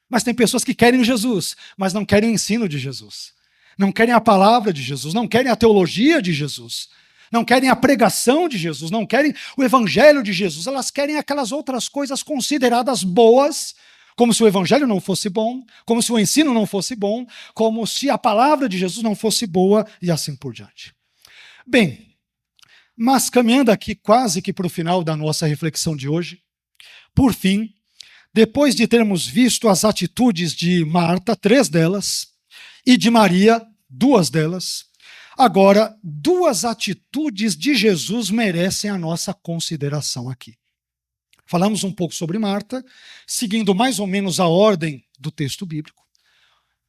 Mas tem pessoas que querem Jesus, mas não querem o ensino de Jesus. Não querem a palavra de Jesus, não querem a teologia de Jesus, não querem a pregação de Jesus, não querem o evangelho de Jesus. Elas querem aquelas outras coisas consideradas boas, como se o evangelho não fosse bom, como se o ensino não fosse bom, como se a palavra de Jesus não fosse boa e assim por diante. Bem, mas caminhando aqui quase que para o final da nossa reflexão de hoje, por fim, depois de termos visto as atitudes de Marta, 3 delas, e de Maria, 2 delas, agora 2 atitudes de Jesus merecem a nossa consideração aqui. Falamos um pouco sobre Marta, seguindo mais ou menos a ordem do texto bíblico.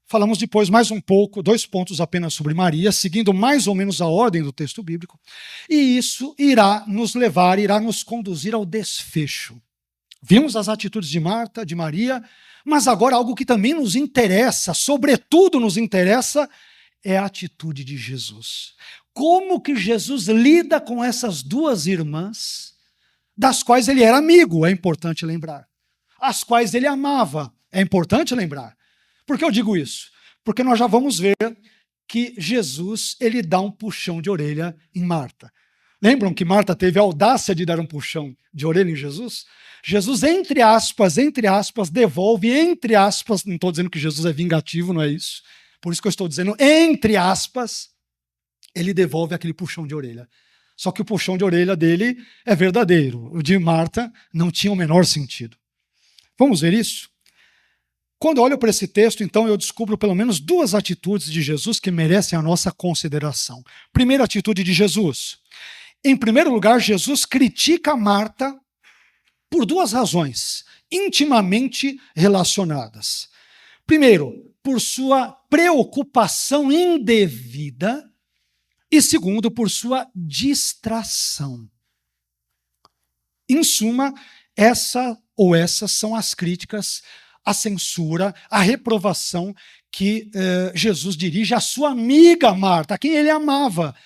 Falamos depois mais um pouco, 2 pontos apenas sobre Maria, seguindo mais ou menos a ordem do texto bíblico. E isso irá nos conduzir ao desfecho. Vimos as atitudes de Marta, de Maria, mas agora algo que também nos interessa, sobretudo nos interessa, é a atitude de Jesus. Como que Jesus lida com essas 2 irmãs, das quais ele era amigo, é importante lembrar. As quais ele amava, é importante lembrar. Por que eu digo isso? Porque nós já vamos ver que Jesus, ele dá um puxão de orelha em Marta. Lembram que Marta teve a audácia de dar um puxão de orelha em Jesus? Jesus, entre aspas, devolve, entre aspas, não estou dizendo que Jesus é vingativo, não é isso. Por isso que eu estou dizendo, entre aspas, ele devolve aquele puxão de orelha. Só que o puxão de orelha dele é verdadeiro. O de Marta não tinha o menor sentido. Vamos ver isso? Quando eu olho para esse texto, então, eu descubro pelo menos 2 atitudes de Jesus que merecem a nossa consideração. Primeira atitude de Jesus. Em primeiro lugar, Jesus critica Marta por 2 razões intimamente relacionadas. Primeiro, por sua preocupação indevida E segundo, por sua distração. Em suma, essas são as críticas, a censura, a reprovação que Jesus dirige à sua amiga Marta, a quem ele amava.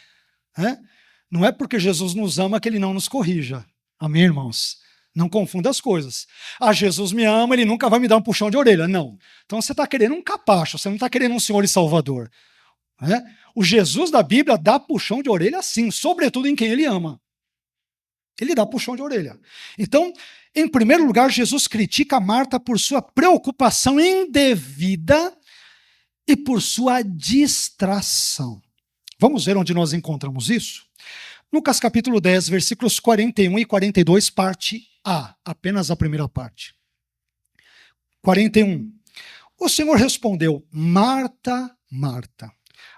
Não é porque Jesus nos ama que ele não nos corrija. Amém, irmãos? Não confunda as coisas. Jesus me ama, ele nunca vai me dar um puxão de orelha. Não. Então você está querendo um capacho, você não está querendo um Senhor e Salvador. O Jesus da Bíblia dá puxão de orelha sim, sobretudo em quem ele ama. Ele dá puxão de orelha. Então, em primeiro lugar, Jesus critica Marta por sua preocupação indevida e por sua distração. Vamos ver onde nós encontramos isso? Lucas capítulo 10, versículos 41 e 42, parte A, apenas a primeira parte. 41. O Senhor respondeu: Marta, Marta,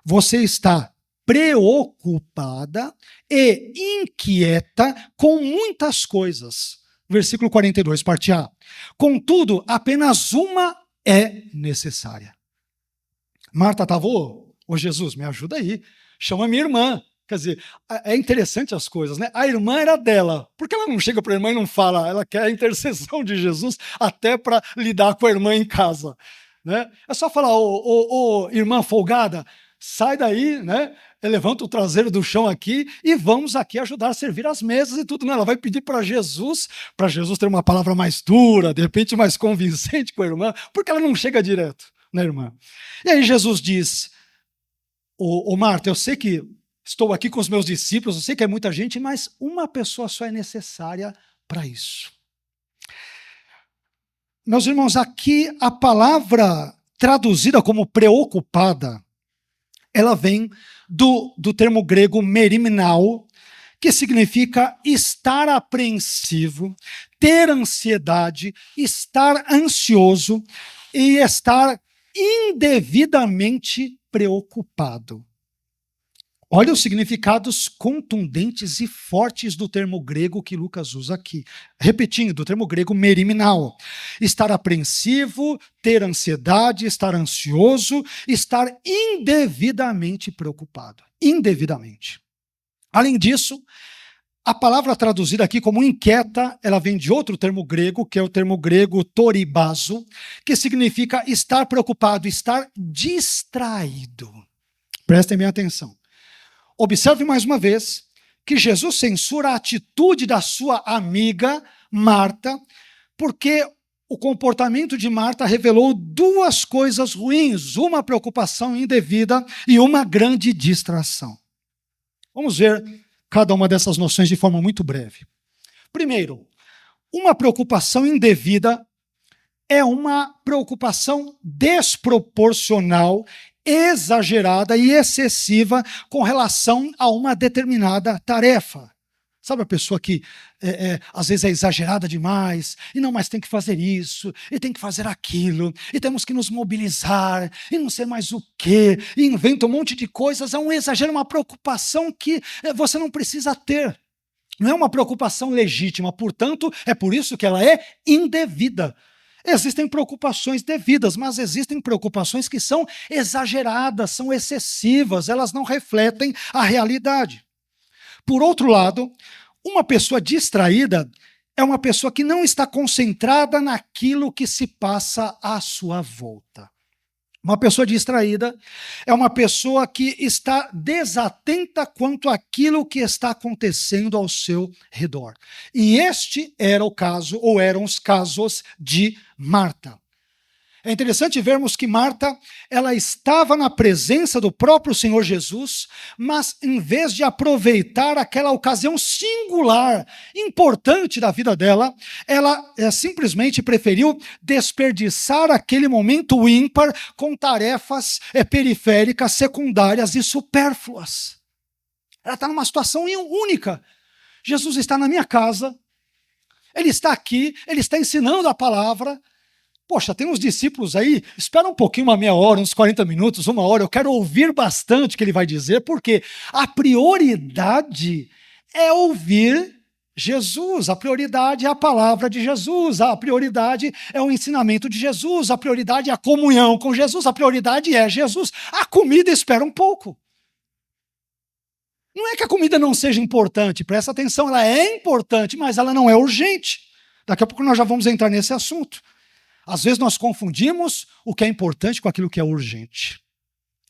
você está preocupada e inquieta com muitas coisas. Versículo 42, parte A. Contudo, apenas uma é necessária. Marta estava, ô Jesus, me ajuda aí, chama minha irmã. Quer dizer, é interessante as coisas, né? A irmã era dela. Por que ela não chega para a irmã e não fala? Ela quer a intercessão de Jesus até para lidar com a irmã em casa. Né? É só falar, irmã folgada, sai daí, né? Levanta o traseiro do chão aqui e vamos aqui ajudar a servir as mesas e tudo. Não, ela vai pedir para Jesus ter uma palavra mais dura, de repente mais convincente com a irmã, porque ela não chega direto, né, irmã? E aí Jesus diz, Marta, eu sei que estou aqui com os meus discípulos, eu sei que é muita gente, mas uma pessoa só é necessária para isso. Meus irmãos, aqui a palavra traduzida como preocupada, ela vem do termo grego merimnao, que significa estar apreensivo, ter ansiedade, estar ansioso e estar indevidamente preocupado. Olha os significados contundentes e fortes do termo grego que Lucas usa aqui. Repetindo, do termo grego merimnao. Estar apreensivo, ter ansiedade, estar ansioso, estar indevidamente preocupado. Indevidamente. Além disso, a palavra traduzida aqui como inquieta, ela vem de outro termo grego, que é o termo grego toribazo, que significa estar preocupado, estar distraído. Prestem bem atenção. Observe mais uma vez que Jesus censura a atitude da sua amiga Marta, porque o comportamento de Marta revelou duas coisas ruins, uma preocupação indevida e uma grande distração. Vamos ver cada uma dessas noções de forma muito breve. Primeiro, uma preocupação indevida é uma preocupação desproporcional, exagerada e excessiva com relação a uma determinada tarefa. Sabe a pessoa que às vezes é exagerada demais, e não, mas tem que fazer isso, e tem que fazer aquilo, e temos que nos mobilizar, e não sei mais o quê, e inventa um monte de coisas, é um exagero, uma preocupação que você não precisa ter. Não é uma preocupação legítima, portanto, é por isso que ela é indevida. Existem preocupações devidas, mas existem preocupações que são exageradas, são excessivas, elas não refletem a realidade. Por outro lado, uma pessoa distraída é uma pessoa que não está concentrada naquilo que se passa à sua volta. Uma pessoa distraída é uma pessoa que está desatenta quanto àquilo que está acontecendo ao seu redor. E este era o caso, ou eram os casos de Marta. É interessante vermos que Marta, ela estava na presença do próprio Senhor Jesus, mas em vez de aproveitar aquela ocasião singular, importante da vida dela, ela simplesmente preferiu desperdiçar aquele momento ímpar com tarefas periféricas, secundárias e supérfluas. Ela está numa situação única. Jesus está na minha casa, ele está aqui, ele está ensinando a palavra. Poxa, tem uns discípulos aí, espera um pouquinho, uma meia hora, uns 40 minutos, uma hora, eu quero ouvir bastante o que ele vai dizer, porque a prioridade é ouvir Jesus, a prioridade é a palavra de Jesus, a prioridade é o ensinamento de Jesus, a prioridade é a comunhão com Jesus, a prioridade é Jesus. A comida espera um pouco. Não é que a comida não seja importante, presta atenção, ela é importante, mas ela não é urgente. Daqui a pouco nós já vamos entrar nesse assunto. Às vezes nós confundimos o que é importante com aquilo que é urgente.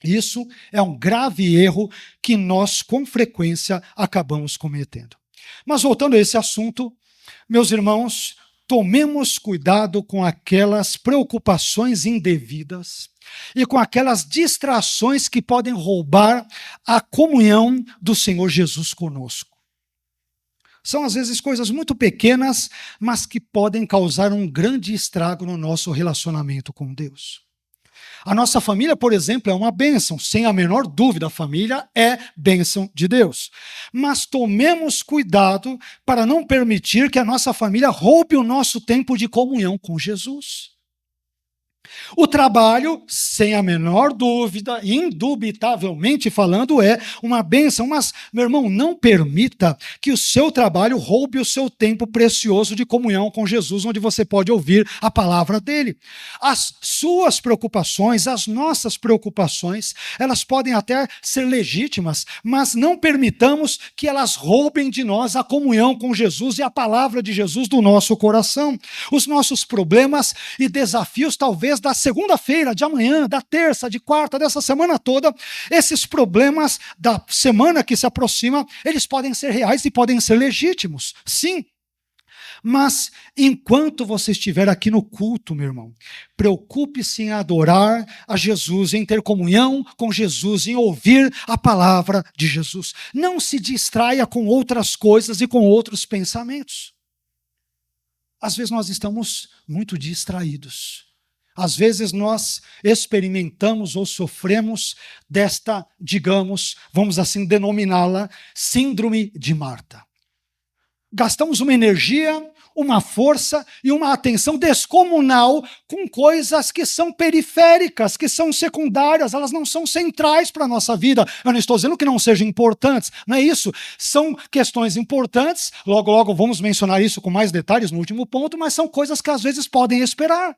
Isso é um grave erro que nós, com frequência, acabamos cometendo. Mas voltando a esse assunto, meus irmãos, tomemos cuidado com aquelas preocupações indevidas e com aquelas distrações que podem roubar a comunhão do Senhor Jesus conosco. São às vezes coisas muito pequenas, mas que podem causar um grande estrago no nosso relacionamento com Deus. A nossa família, por exemplo, é uma bênção, sem a menor dúvida, a família é bênção de Deus. Mas tomemos cuidado para não permitir que a nossa família roube o nosso tempo de comunhão com Jesus. O trabalho, sem a menor dúvida, indubitavelmente falando, é uma bênção, mas, meu irmão, não permita que o seu trabalho roube o seu tempo precioso de comunhão com Jesus, onde você pode ouvir a palavra dele. As suas preocupações, as nossas preocupações, elas podem até ser legítimas, mas não permitamos que elas roubem de nós a comunhão com Jesus e a palavra de Jesus do nosso coração. Os nossos problemas e desafios, talvez da segunda-feira, de amanhã, da terça, de quarta, dessa semana toda, esses problemas da semana que se aproxima, eles podem ser reais e podem ser legítimos, sim. Mas enquanto você estiver aqui no culto, meu irmão, preocupe-se em adorar a Jesus, em ter comunhão com Jesus, em ouvir a palavra de Jesus. Não se distraia com outras coisas e com outros pensamentos. Às vezes nós estamos muito distraídos. Às vezes nós experimentamos ou sofremos desta, digamos, vamos assim denominá-la, síndrome de Marta. Gastamos uma energia, uma força e uma atenção descomunal com coisas que são periféricas, que são secundárias, elas não são centrais para a nossa vida. Eu não estou dizendo que não sejam importantes, não é isso. São questões importantes, logo vamos mencionar isso com mais detalhes no último ponto, mas são coisas que às vezes podem esperar.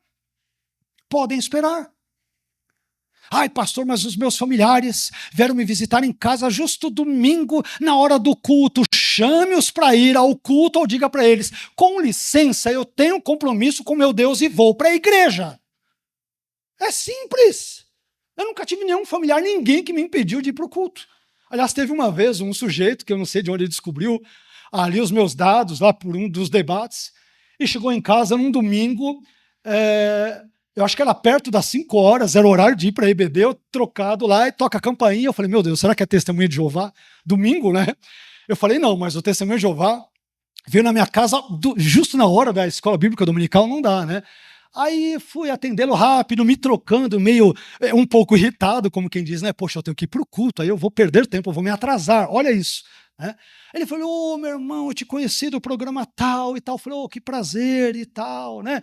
Podem esperar. Ai, pastor, mas os meus familiares vieram me visitar em casa justo domingo, na hora do culto. Chame-os para ir ao culto ou diga para eles, com licença, eu tenho um compromisso com meu Deus e vou para a igreja. É simples. Eu nunca tive nenhum familiar, ninguém que me impediu de ir para o culto. Aliás, teve uma vez um sujeito, que eu não sei de onde ele descobriu, ali os meus dados, lá por um dos debates, e chegou em casa num domingo, eu acho que era perto das 5 horas, era o horário de ir para a EBD, eu trocado lá e toca a campainha. Eu falei, meu Deus, será que é testemunha de Jeová? Domingo, né? Eu falei, não, mas o testemunha de Jeová veio na minha casa justo na hora da escola bíblica dominical, não dá, né? Aí fui atendê-lo rápido, me trocando, meio um pouco irritado, como quem diz, né? Poxa, eu tenho que ir para o culto, aí eu vou perder tempo, eu vou me atrasar, olha isso. Né? Ele falou, meu irmão, eu te conheci do programa tal e tal. Eu falei, que prazer e tal, né?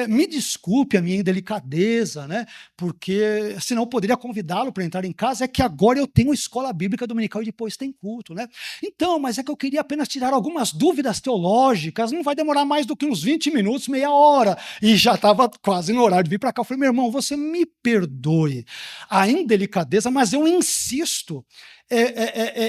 Me desculpe a minha indelicadeza, né? Porque senão eu poderia convidá-lo para entrar em casa, é que agora eu tenho escola bíblica dominical e depois tem culto, né? Então, mas é que eu queria apenas tirar algumas dúvidas teológicas, não vai demorar mais do que uns 20 minutos, meia hora, e já estava quase no horário de vir para cá. Eu falei, meu irmão, você me perdoe a indelicadeza, mas eu insisto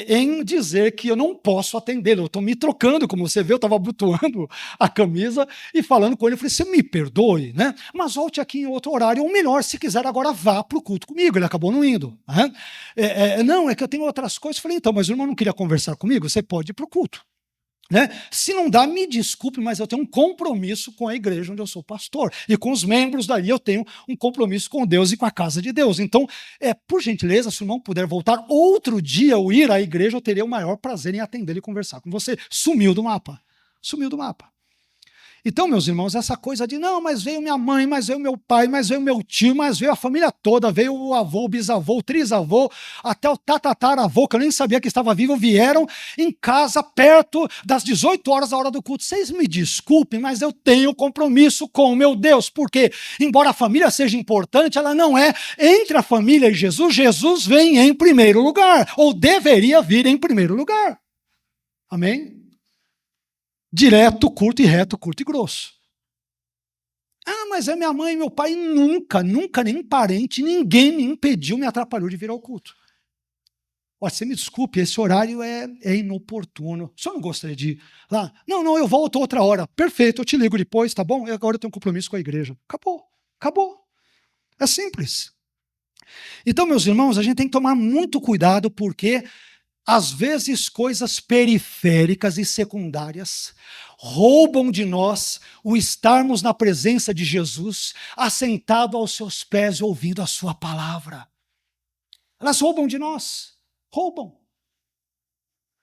em dizer que eu não posso atendê-lo. Eu estou me trocando, como você vê, eu estava abotoando a camisa e falando com ele. Eu falei, você me perdoe, né? Mas volte aqui em outro horário, ou melhor, se quiser agora vá para o culto comigo. Ele acabou não indo. Né? Não, é que eu tenho outras coisas. Eu falei, então, mas o irmão não queria conversar comigo? Você pode ir para o culto. Né? Se não dá, me desculpe, mas eu tenho um compromisso com a igreja onde eu sou pastor. E com os membros dali eu tenho um compromisso com Deus e com a casa de Deus. Então, por gentileza, se o irmão puder voltar outro dia ou ir à igreja, eu teria o maior prazer em atendê-lo e conversar com você. Sumiu do mapa. Sumiu do mapa. Então, meus irmãos, essa coisa de, não, mas veio minha mãe, mas veio meu pai, mas veio meu tio, mas veio a família toda, veio o avô, o bisavô, o trisavô, até o tatataravô, que eu nem sabia que estava vivo, vieram em casa perto das 18 horas da hora do culto. Vocês me desculpem, mas eu tenho compromisso com o meu Deus, porque, embora a família seja importante, ela não é entre a família e Jesus. Jesus vem em primeiro lugar, ou deveria vir em primeiro lugar. Amém? Direto, curto e reto, curto e grosso. Mas é minha mãe e meu pai. Nunca, nenhum parente, ninguém me impediu, me atrapalhou de vir ao culto. Olha, você me desculpe, esse horário é inoportuno. O senhor não gostaria de ir lá? Não, eu volto outra hora. Perfeito, eu te ligo depois, tá bom? E agora eu tenho um compromisso com a igreja. Acabou. É simples. Então, meus irmãos, a gente tem que tomar muito cuidado porque, às vezes, coisas periféricas e secundárias roubam de nós o estarmos na presença de Jesus, assentado aos seus pés e ouvindo a sua palavra. Elas roubam de nós. Roubam.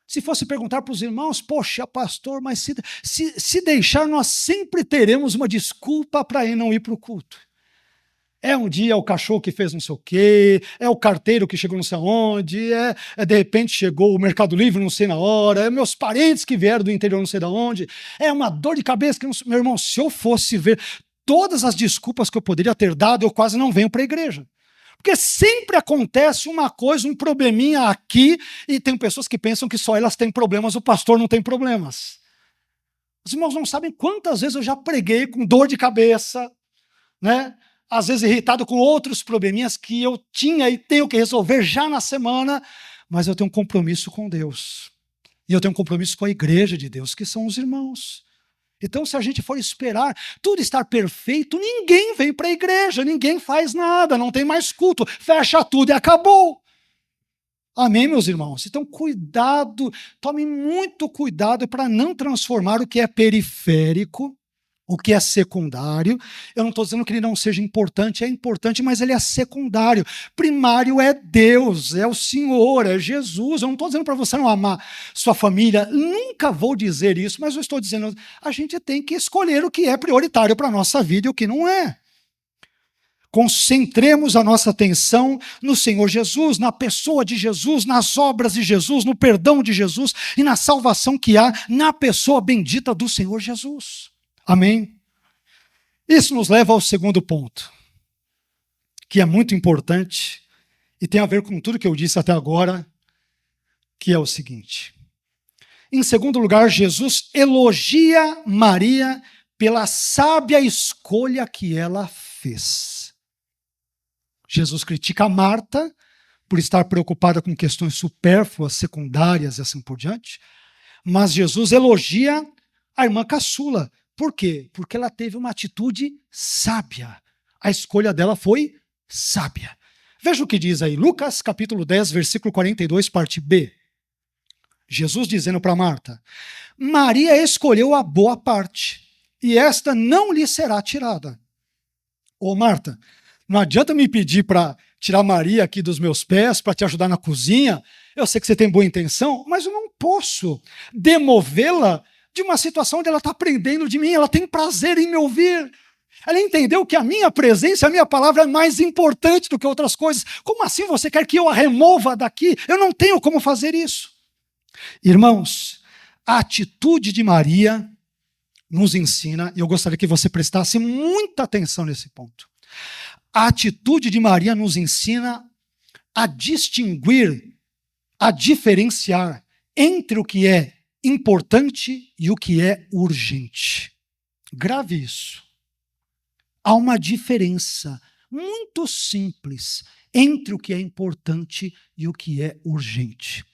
Se fosse perguntar para os irmãos, poxa, pastor, mas se deixar, nós sempre teremos uma desculpa para não ir para o culto. É um dia o cachorro que fez não sei o quê, é o carteiro que chegou não sei aonde, de repente chegou o Mercado Livre não sei na hora, é meus parentes que vieram do interior não sei de onde, é uma dor de cabeça que não sei. Meu irmão, se eu fosse ver todas as desculpas que eu poderia ter dado, eu quase não venho para a igreja. Porque sempre acontece uma coisa, um probleminha aqui, e tem pessoas que pensam que só elas têm problemas, o pastor não tem problemas. Os irmãos não sabem quantas vezes eu já preguei com dor de cabeça, né? Às vezes irritado com outros probleminhas que eu tinha e tenho que resolver já na semana, mas eu tenho um compromisso com Deus. E eu tenho um compromisso com a igreja de Deus, que são os irmãos. Então, se a gente for esperar tudo estar perfeito, ninguém vem para a igreja, ninguém faz nada, não tem mais culto, fecha tudo e acabou. Amém, meus irmãos? Então, cuidado, tome muito cuidado para não transformar o que é periférico, o que é secundário. Eu não estou dizendo que ele não seja importante, é importante, mas ele é secundário. Primário é Deus, é o Senhor, é Jesus. Eu não estou dizendo para você não amar sua família, nunca vou dizer isso, mas eu estou dizendo, a gente tem que escolher o que é prioritário para a nossa vida e o que não é. Concentremos a nossa atenção no Senhor Jesus, na pessoa de Jesus, nas obras de Jesus, no perdão de Jesus e na salvação que há na pessoa bendita do Senhor Jesus. Amém? Isso nos leva ao segundo ponto, que é muito importante e tem a ver com tudo que eu disse até agora, que é o seguinte. Em segundo lugar, Jesus elogia Maria pela sábia escolha que ela fez. Jesus critica Marta por estar preocupada com questões supérfluas, secundárias e assim por diante, mas Jesus elogia a irmã caçula. Por quê? Porque ela teve uma atitude sábia. A escolha dela foi sábia. Veja o que diz aí, Lucas capítulo 10, versículo 42, parte B. Jesus dizendo para Marta, Maria escolheu a boa parte, e esta não lhe será tirada. Ô Marta, não adianta me pedir para tirar Maria aqui dos meus pés, para te ajudar na cozinha. Eu sei que você tem boa intenção, mas eu não posso demovê-la de uma situação onde ela está aprendendo de mim, ela tem prazer em me ouvir. Ela entendeu que a minha presença, a minha palavra é mais importante do que outras coisas. Como assim você quer que eu a remova daqui? Eu não tenho como fazer isso. Irmãos, a atitude de Maria nos ensina, e eu gostaria que você prestasse muita atenção nesse ponto. A atitude de Maria nos ensina a distinguir, a diferenciar entre o que é importante e o que é urgente. Grave isso. Há uma diferença muito simples entre o que é importante e o que é urgente.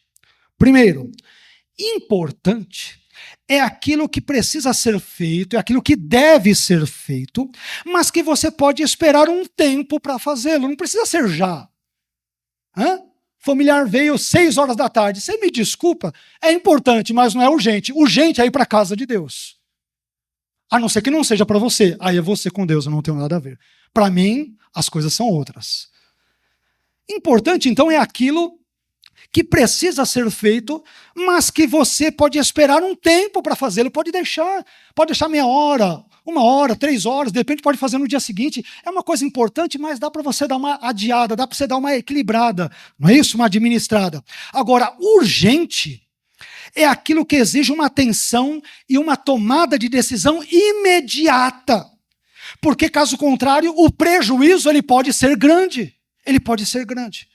Primeiro, importante é aquilo que precisa ser feito, é aquilo que deve ser feito, mas que você pode esperar um tempo para fazê-lo, não precisa ser já. Familiar veio 6 horas da tarde. Você me desculpa, é importante, mas não é urgente. Urgente é ir para a casa de Deus. A não ser que não seja para você. Aí é você com Deus, eu não tenho nada a ver. Para mim, as coisas são outras. Importante, então, é aquilo que precisa ser feito, mas que você pode esperar um tempo para fazê-lo. Pode deixar meia hora, 1 hora, 3 horas, de repente pode fazer no dia seguinte. É uma coisa importante, mas dá para você dar uma adiada, dá para você dar uma equilibrada, não é isso? Uma administrada. Agora, urgente é aquilo que exige uma atenção e uma tomada de decisão imediata. Porque, caso contrário, o prejuízo ele pode ser grande. Ele pode ser grande.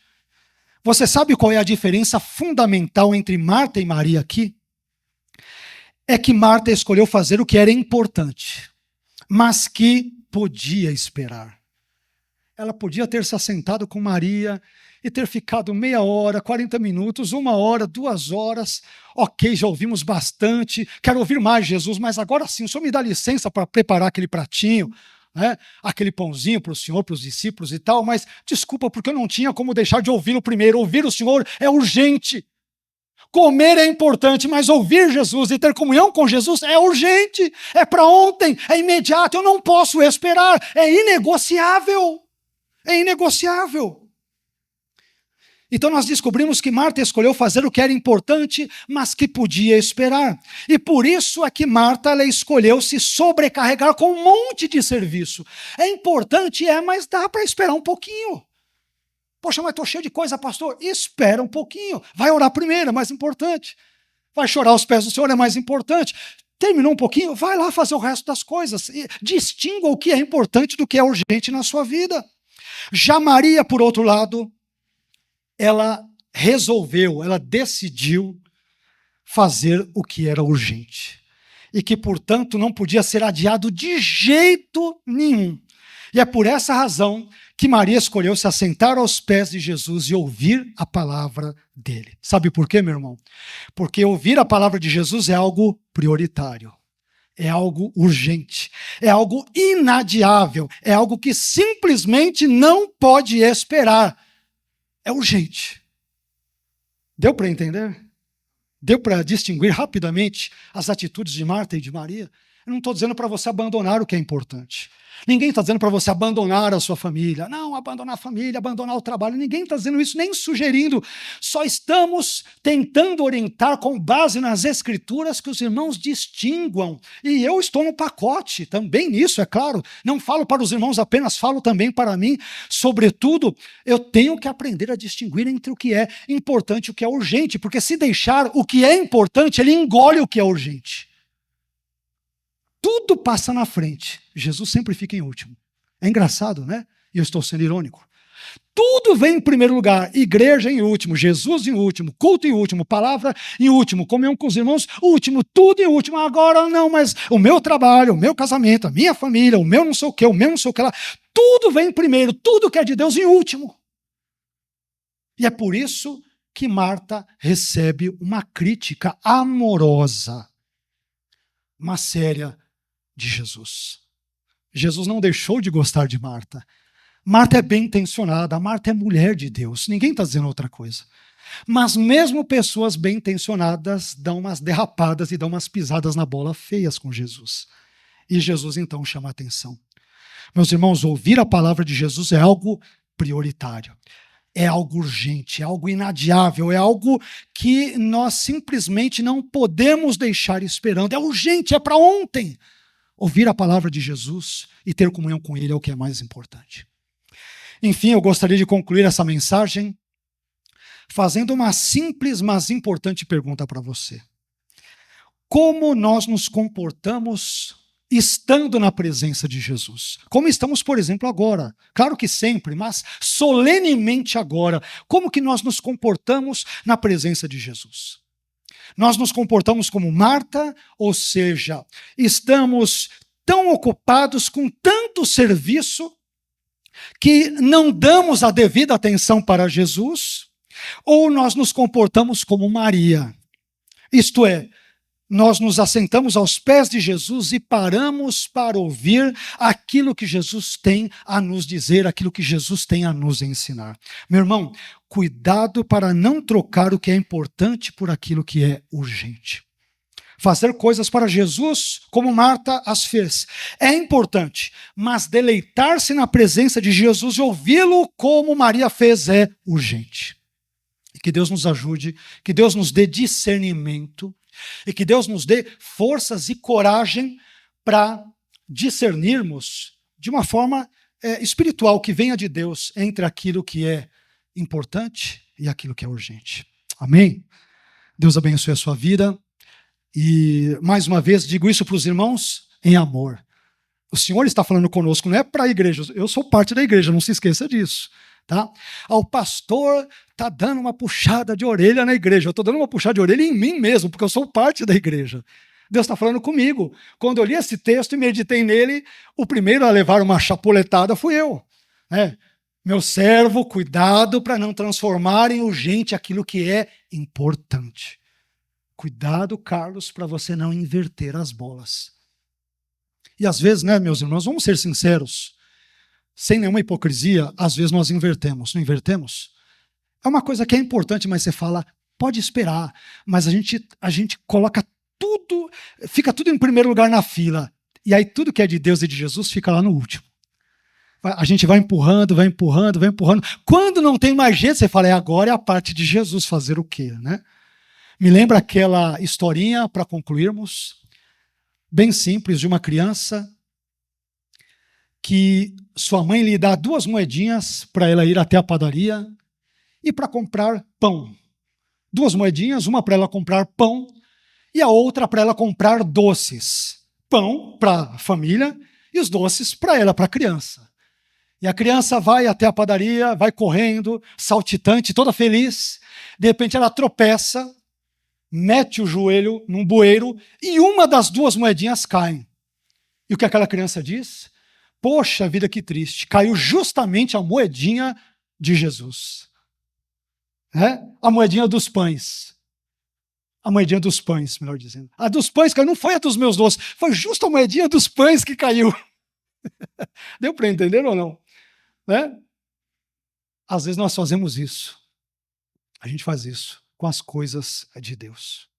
Você sabe qual é a diferença fundamental entre Marta e Maria aqui? É que Marta escolheu fazer o que era importante, mas que podia esperar. Ela podia ter se assentado com Maria e ter ficado meia hora, 40 minutos, 1 hora, 2 horas. Ok, já ouvimos bastante, quero ouvir mais, Jesus, mas agora sim, o Senhor me dá licença para preparar aquele pratinho, né? Aquele pãozinho para o Senhor, para os discípulos e tal, mas desculpa, porque eu não tinha como deixar de ouvi-lo primeiro. Ouvir o Senhor é urgente. Comer é importante, mas ouvir Jesus e ter comunhão com Jesus é urgente, é para ontem, é imediato, eu não posso esperar, é inegociável. É inegociável. Então nós descobrimos que Marta escolheu fazer o que era importante, mas que podia esperar. E por isso é que Marta ela escolheu se sobrecarregar com um monte de serviço. É importante, mas dá para esperar um pouquinho. Poxa, mas estou cheio de coisa, pastor. Espera um pouquinho. Vai orar primeiro, é mais importante. Vai chorar aos pés do Senhor, é mais importante. Terminou um pouquinho, vai lá fazer o resto das coisas. E distinga o que é importante do que é urgente na sua vida. Já Maria, por outro lado, ela resolveu, ela decidiu fazer o que era urgente. E que, portanto, não podia ser adiado de jeito nenhum. E é por essa razão que Maria escolheu se assentar aos pés de Jesus e ouvir a palavra dele. Sabe por quê, meu irmão? Porque ouvir a palavra de Jesus é algo prioritário. É algo urgente, é algo inadiável, é algo que simplesmente não pode esperar. É urgente. Deu para entender? Deu para distinguir rapidamente as atitudes de Marta e de Maria? Eu não estou dizendo para você abandonar o que é importante. Ninguém está dizendo para você abandonar a sua família. Não, abandonar a família, abandonar o trabalho. Ninguém está dizendo isso, nem sugerindo. Só estamos tentando orientar com base nas Escrituras que os irmãos distinguam. E eu estou no pacote também nisso, é claro. Não falo para os irmãos apenas, falo também para mim. Sobretudo, eu tenho que aprender a distinguir entre o que é importante e o que é urgente. Porque se deixar o que é importante, ele engole o que é urgente. Tudo passa na frente. Jesus sempre fica em último. É engraçado, né? E eu estou sendo irônico. Tudo vem em primeiro lugar. Igreja em último, Jesus em último, culto em último, palavra em último, comunhão com os irmãos, último, tudo em último. Agora não, mas o meu trabalho, o meu casamento, a minha família, o meu não sei o que, o meu não sei o que lá. Tudo vem em primeiro, tudo que é de Deus em último. E é por isso que Marta recebe uma crítica amorosa, mas séria, de Jesus. Jesus não deixou de gostar de Marta. Marta é bem intencionada, Marta é mulher de Deus, ninguém está dizendo outra coisa. Mas mesmo pessoas bem intencionadas dão umas derrapadas e dão umas pisadas na bola feias com Jesus. E Jesus então chama a atenção. Meus irmãos, ouvir a palavra de Jesus é algo prioritário. É algo urgente, é algo inadiável, é algo que nós simplesmente não podemos deixar esperando. É urgente, é para ontem. Ouvir a palavra de Jesus e ter comunhão com ele é o que é mais importante. Enfim, eu gostaria de concluir essa mensagem fazendo uma simples, mas importante pergunta para você. Como nós nos comportamos estando na presença de Jesus? Como estamos, por exemplo, agora? Claro que sempre, mas solenemente agora. Como que nós nos comportamos na presença de Jesus? Nós nos comportamos como Marta, ou seja, estamos tão ocupados com tanto serviço que não damos a devida atenção para Jesus, ou nós nos comportamos como Maria, isto é, nós nos assentamos aos pés de Jesus e paramos para ouvir aquilo que Jesus tem a nos dizer, aquilo que Jesus tem a nos ensinar. Meu irmão, cuidado para não trocar o que é importante por aquilo que é urgente. Fazer coisas para Jesus, como Marta as fez, é importante, mas deleitar-se na presença de Jesus e ouvi-lo como Maria fez é urgente. E que Deus nos ajude, que Deus nos dê discernimento, e que Deus nos dê forças e coragem para discernirmos de uma forma espiritual que venha de Deus entre aquilo que é importante e aquilo que é urgente. Amém? Deus abençoe a sua vida. E, mais uma vez, digo isso para os irmãos em amor. O Senhor está falando conosco, não é para a igreja. Eu sou parte da igreja, não se esqueça disso. Tá? O pastor está dando uma puxada de orelha na igreja. Eu estou dando uma puxada de orelha em mim mesmo, porque eu sou parte da igreja. Deus está falando comigo. Quando eu li esse texto e meditei nele, o primeiro a levar uma chapuletada fui eu. É, meu servo, cuidado para não transformar em urgente aquilo que é importante. Cuidado, Carlos, para você não inverter as bolas. E às vezes, né, meus irmãos, vamos ser sinceros, sem nenhuma hipocrisia, às vezes nós invertemos, não invertemos? É uma coisa que é importante, mas você fala, pode esperar, mas a gente coloca tudo, fica tudo em primeiro lugar na fila, e aí tudo que é de Deus e de Jesus fica lá no último. A gente vai empurrando, vai empurrando, vai empurrando. Quando não tem mais jeito, você fala, agora é a parte de Jesus fazer o quê, né? Me lembra aquela historinha, para concluirmos, bem simples, de uma criança que sua mãe lhe dá 2 moedinhas para ela ir até a padaria e para comprar pão. 2 moedinhas, uma para ela comprar pão e a outra para ela comprar doces. Pão para a família e os doces para ela, para a criança. E a criança vai até a padaria, vai correndo, saltitante, toda feliz. De repente ela tropeça, mete o joelho num bueiro e uma das 2 moedinhas cai. E o que aquela criança diz? Poxa vida, que triste. Caiu justamente a moedinha de Jesus. A moedinha dos pães. A moedinha dos pães, melhor dizendo. A dos pães caiu, não foi a dos meus doces, foi justo a moedinha dos pães que caiu. Deu para entender ou não? Né? Às vezes nós fazemos isso. A gente faz isso com as coisas de Deus.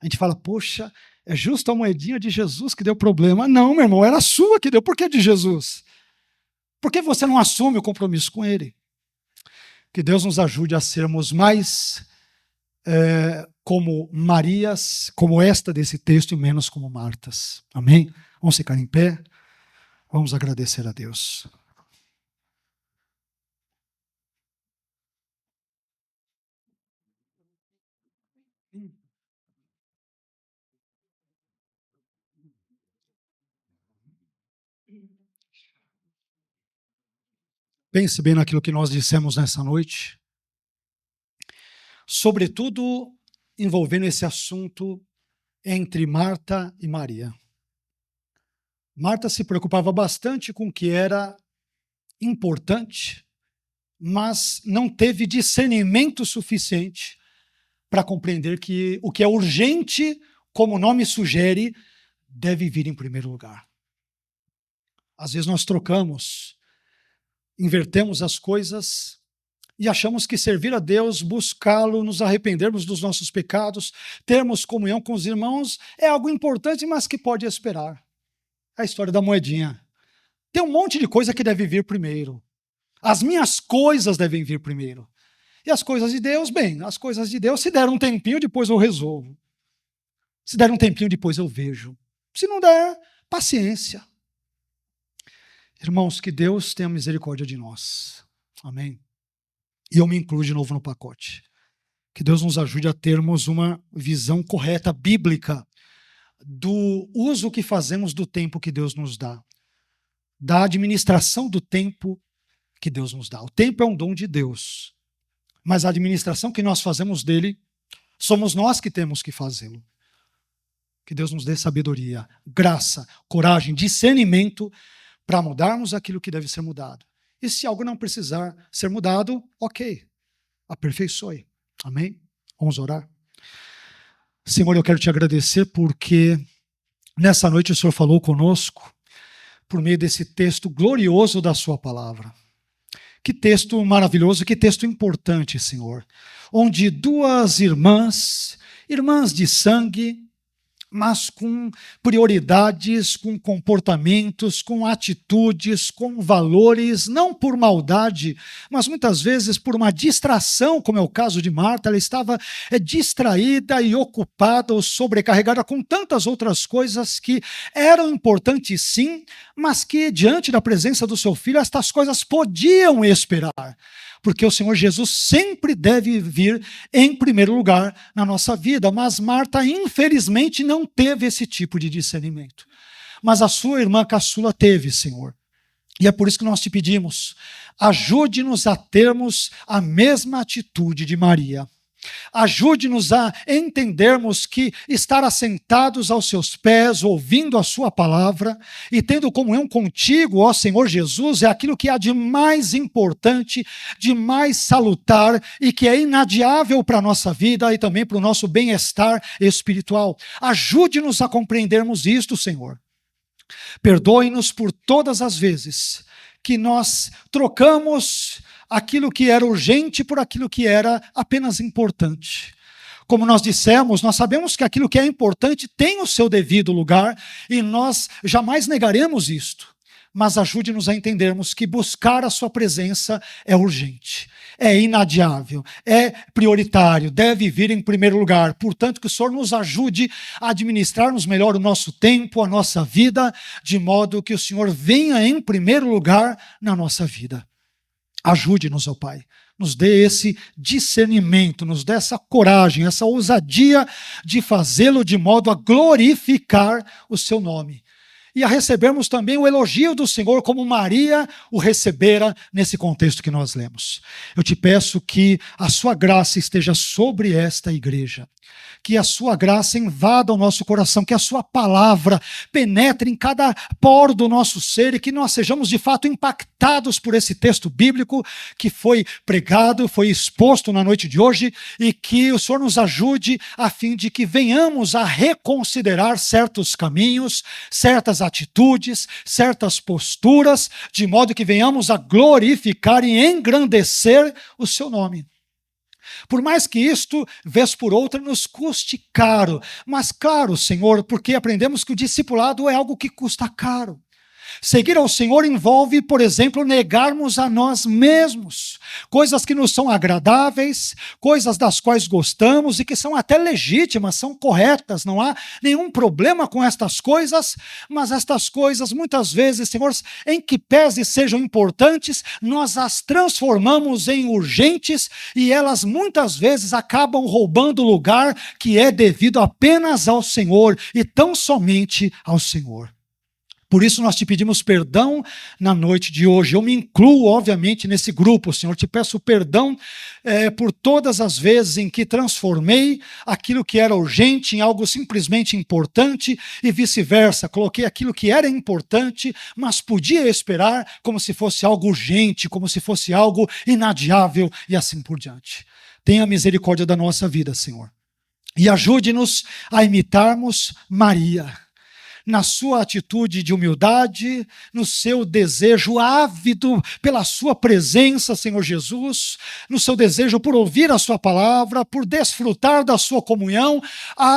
A gente fala, poxa, é justo a moedinha de Jesus que deu problema. Não, meu irmão, era a sua que deu. Por que de Jesus? Por que você não assume o compromisso com Ele? Que Deus nos ajude a sermos mais como Marias, como esta desse texto, e menos como Martas. Amém? Vamos ficar em pé. Vamos agradecer a Deus. Pense bem naquilo que nós dissemos nessa noite. Sobretudo envolvendo esse assunto entre Marta e Maria. Marta se preocupava bastante com o que era importante, mas não teve discernimento suficiente para compreender que o que é urgente, como o nome sugere, deve vir em primeiro lugar. Às vezes nós trocamos, invertemos as coisas e achamos que servir a Deus, buscá-lo, nos arrependermos dos nossos pecados, termos comunhão com os irmãos, é algo importante, mas que pode esperar. É a história da moedinha. Tem um monte de coisa que deve vir primeiro. As minhas coisas devem vir primeiro. E as coisas de Deus, bem, as coisas de Deus, se der um tempinho, depois eu resolvo. Se der um tempinho, depois eu vejo. Se não der, paciência. Irmãos, que Deus tenha misericórdia de nós. Amém? E eu me incluo de novo no pacote. Que Deus nos ajude a termos uma visão correta, bíblica, do uso que fazemos do tempo que Deus nos dá. Da administração do tempo que Deus nos dá. O tempo é um dom de Deus. Mas a administração que nós fazemos dele, somos nós que temos que fazê-lo. Que Deus nos dê sabedoria, graça, coragem, discernimento para mudarmos aquilo que deve ser mudado. E se algo não precisar ser mudado, ok, aperfeiçoe. Amém? Vamos orar? Senhor, eu quero te agradecer porque nessa noite o Senhor falou conosco por meio desse texto glorioso da sua palavra. Que texto maravilhoso, que texto importante, Senhor. Onde 2 irmãs de sangue, mas com prioridades, com comportamentos, com atitudes, com valores, não por maldade, mas muitas vezes por uma distração, como é o caso de Marta. Ela estava distraída e ocupada ou sobrecarregada com tantas outras coisas que eram importantes sim, mas que diante da presença do seu filho, estas coisas podiam esperar. Porque o Senhor Jesus sempre deve vir em primeiro lugar na nossa vida. Mas Marta, infelizmente, não teve esse tipo de discernimento. Mas a sua irmã caçula teve, Senhor. E é por isso que nós te pedimos, ajude-nos a termos a mesma atitude de Maria. Ajude-nos a entendermos que estar assentados aos seus pés, ouvindo a sua palavra e tendo comunhão contigo, ó Senhor Jesus, é aquilo que há de mais importante, de mais salutar e que é inadiável para a nossa vida e também para o nosso bem-estar espiritual. Ajude-nos a compreendermos isto, Senhor. Perdoe-nos por todas as vezes que nós trocamos aquilo que era urgente por aquilo que era apenas importante. Como nós dissemos, nós sabemos que aquilo que é importante tem o seu devido lugar e nós jamais negaremos isto. Mas ajude-nos a entendermos que buscar a sua presença é urgente, é inadiável, é prioritário, deve vir em primeiro lugar. Portanto, que o Senhor nos ajude a administrarmos melhor o nosso tempo, a nossa vida, de modo que o Senhor venha em primeiro lugar na nossa vida. Ajude-nos, ó Pai, nos dê esse discernimento, nos dê essa coragem, essa ousadia de fazê-lo de modo a glorificar o seu nome. E a recebermos também o elogio do Senhor como Maria o recebera nesse contexto que nós lemos. Eu te peço que a sua graça esteja sobre esta igreja, que a sua graça invada o nosso coração, que a sua palavra penetre em cada poro do nosso ser e que nós sejamos de fato impactados por esse texto bíblico que foi pregado, foi exposto na noite de hoje e que o Senhor nos ajude a fim de que venhamos a reconsiderar certos caminhos, certas atitudes, certas posturas, de modo que venhamos a glorificar e engrandecer o seu nome. Por mais que isto, vez por outra, nos custe caro. Mas claro, Senhor, porque aprendemos que o discipulado é algo que custa caro. Seguir ao Senhor envolve, por exemplo, negarmos a nós mesmos, coisas que nos são agradáveis, coisas das quais gostamos e que são até legítimas, são corretas, não há nenhum problema com estas coisas, mas estas coisas muitas vezes, Senhor, em que pese sejam importantes, nós as transformamos em urgentes e elas muitas vezes acabam roubando o lugar que é devido apenas ao Senhor e tão somente ao Senhor. Por isso nós te pedimos perdão na noite de hoje. Eu me incluo, obviamente, nesse grupo, Senhor. Te peço perdão por todas as vezes em que transformei aquilo que era urgente em algo simplesmente importante e vice-versa. Coloquei aquilo que era importante, mas podia esperar como se fosse algo urgente, como se fosse algo inadiável e assim por diante. Tenha misericórdia da nossa vida, Senhor. E ajude-nos a imitarmos Maria, na sua atitude de humildade, no seu desejo ávido pela sua presença, Senhor Jesus, no seu desejo por ouvir a sua palavra, por desfrutar da sua comunhão.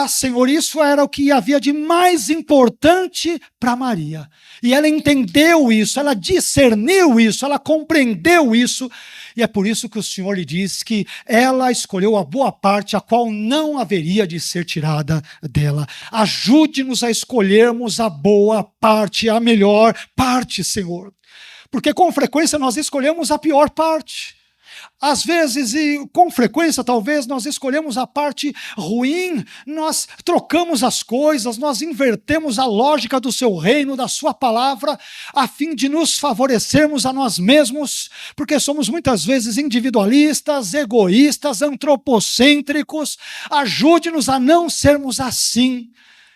Senhor, isso era o que havia de mais importante para Maria. E ela entendeu isso, ela discerniu isso, ela compreendeu isso. E é por isso que o Senhor lhe diz que ela escolheu a boa parte, a qual não haveria de ser tirada dela. Ajude-nos a escolhermos a boa parte, a melhor parte, Senhor. Porque com frequência nós escolhemos a pior parte. Às vezes, e com frequência talvez, nós escolhemos a parte ruim, nós trocamos as coisas, nós invertemos a lógica do seu reino, da sua palavra, a fim de nos favorecermos a nós mesmos, porque somos muitas vezes individualistas, egoístas, antropocêntricos. Ajude-nos a não sermos assim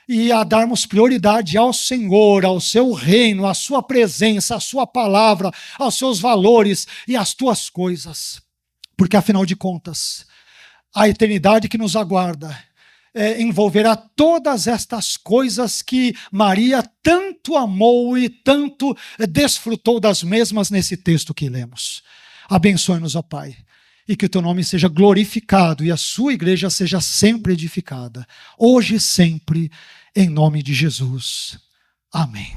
e a darmos prioridade ao Senhor, ao seu reino, à sua presença, à sua palavra, aos seus valores e às tuas coisas. Porque, afinal de contas, a eternidade que nos aguarda envolverá todas estas coisas que Maria tanto amou e tanto desfrutou das mesmas nesse texto que lemos. Abençoe-nos, ó Pai, e que o teu nome seja glorificado e a sua igreja seja sempre edificada, hoje e sempre, em nome de Jesus. Amém.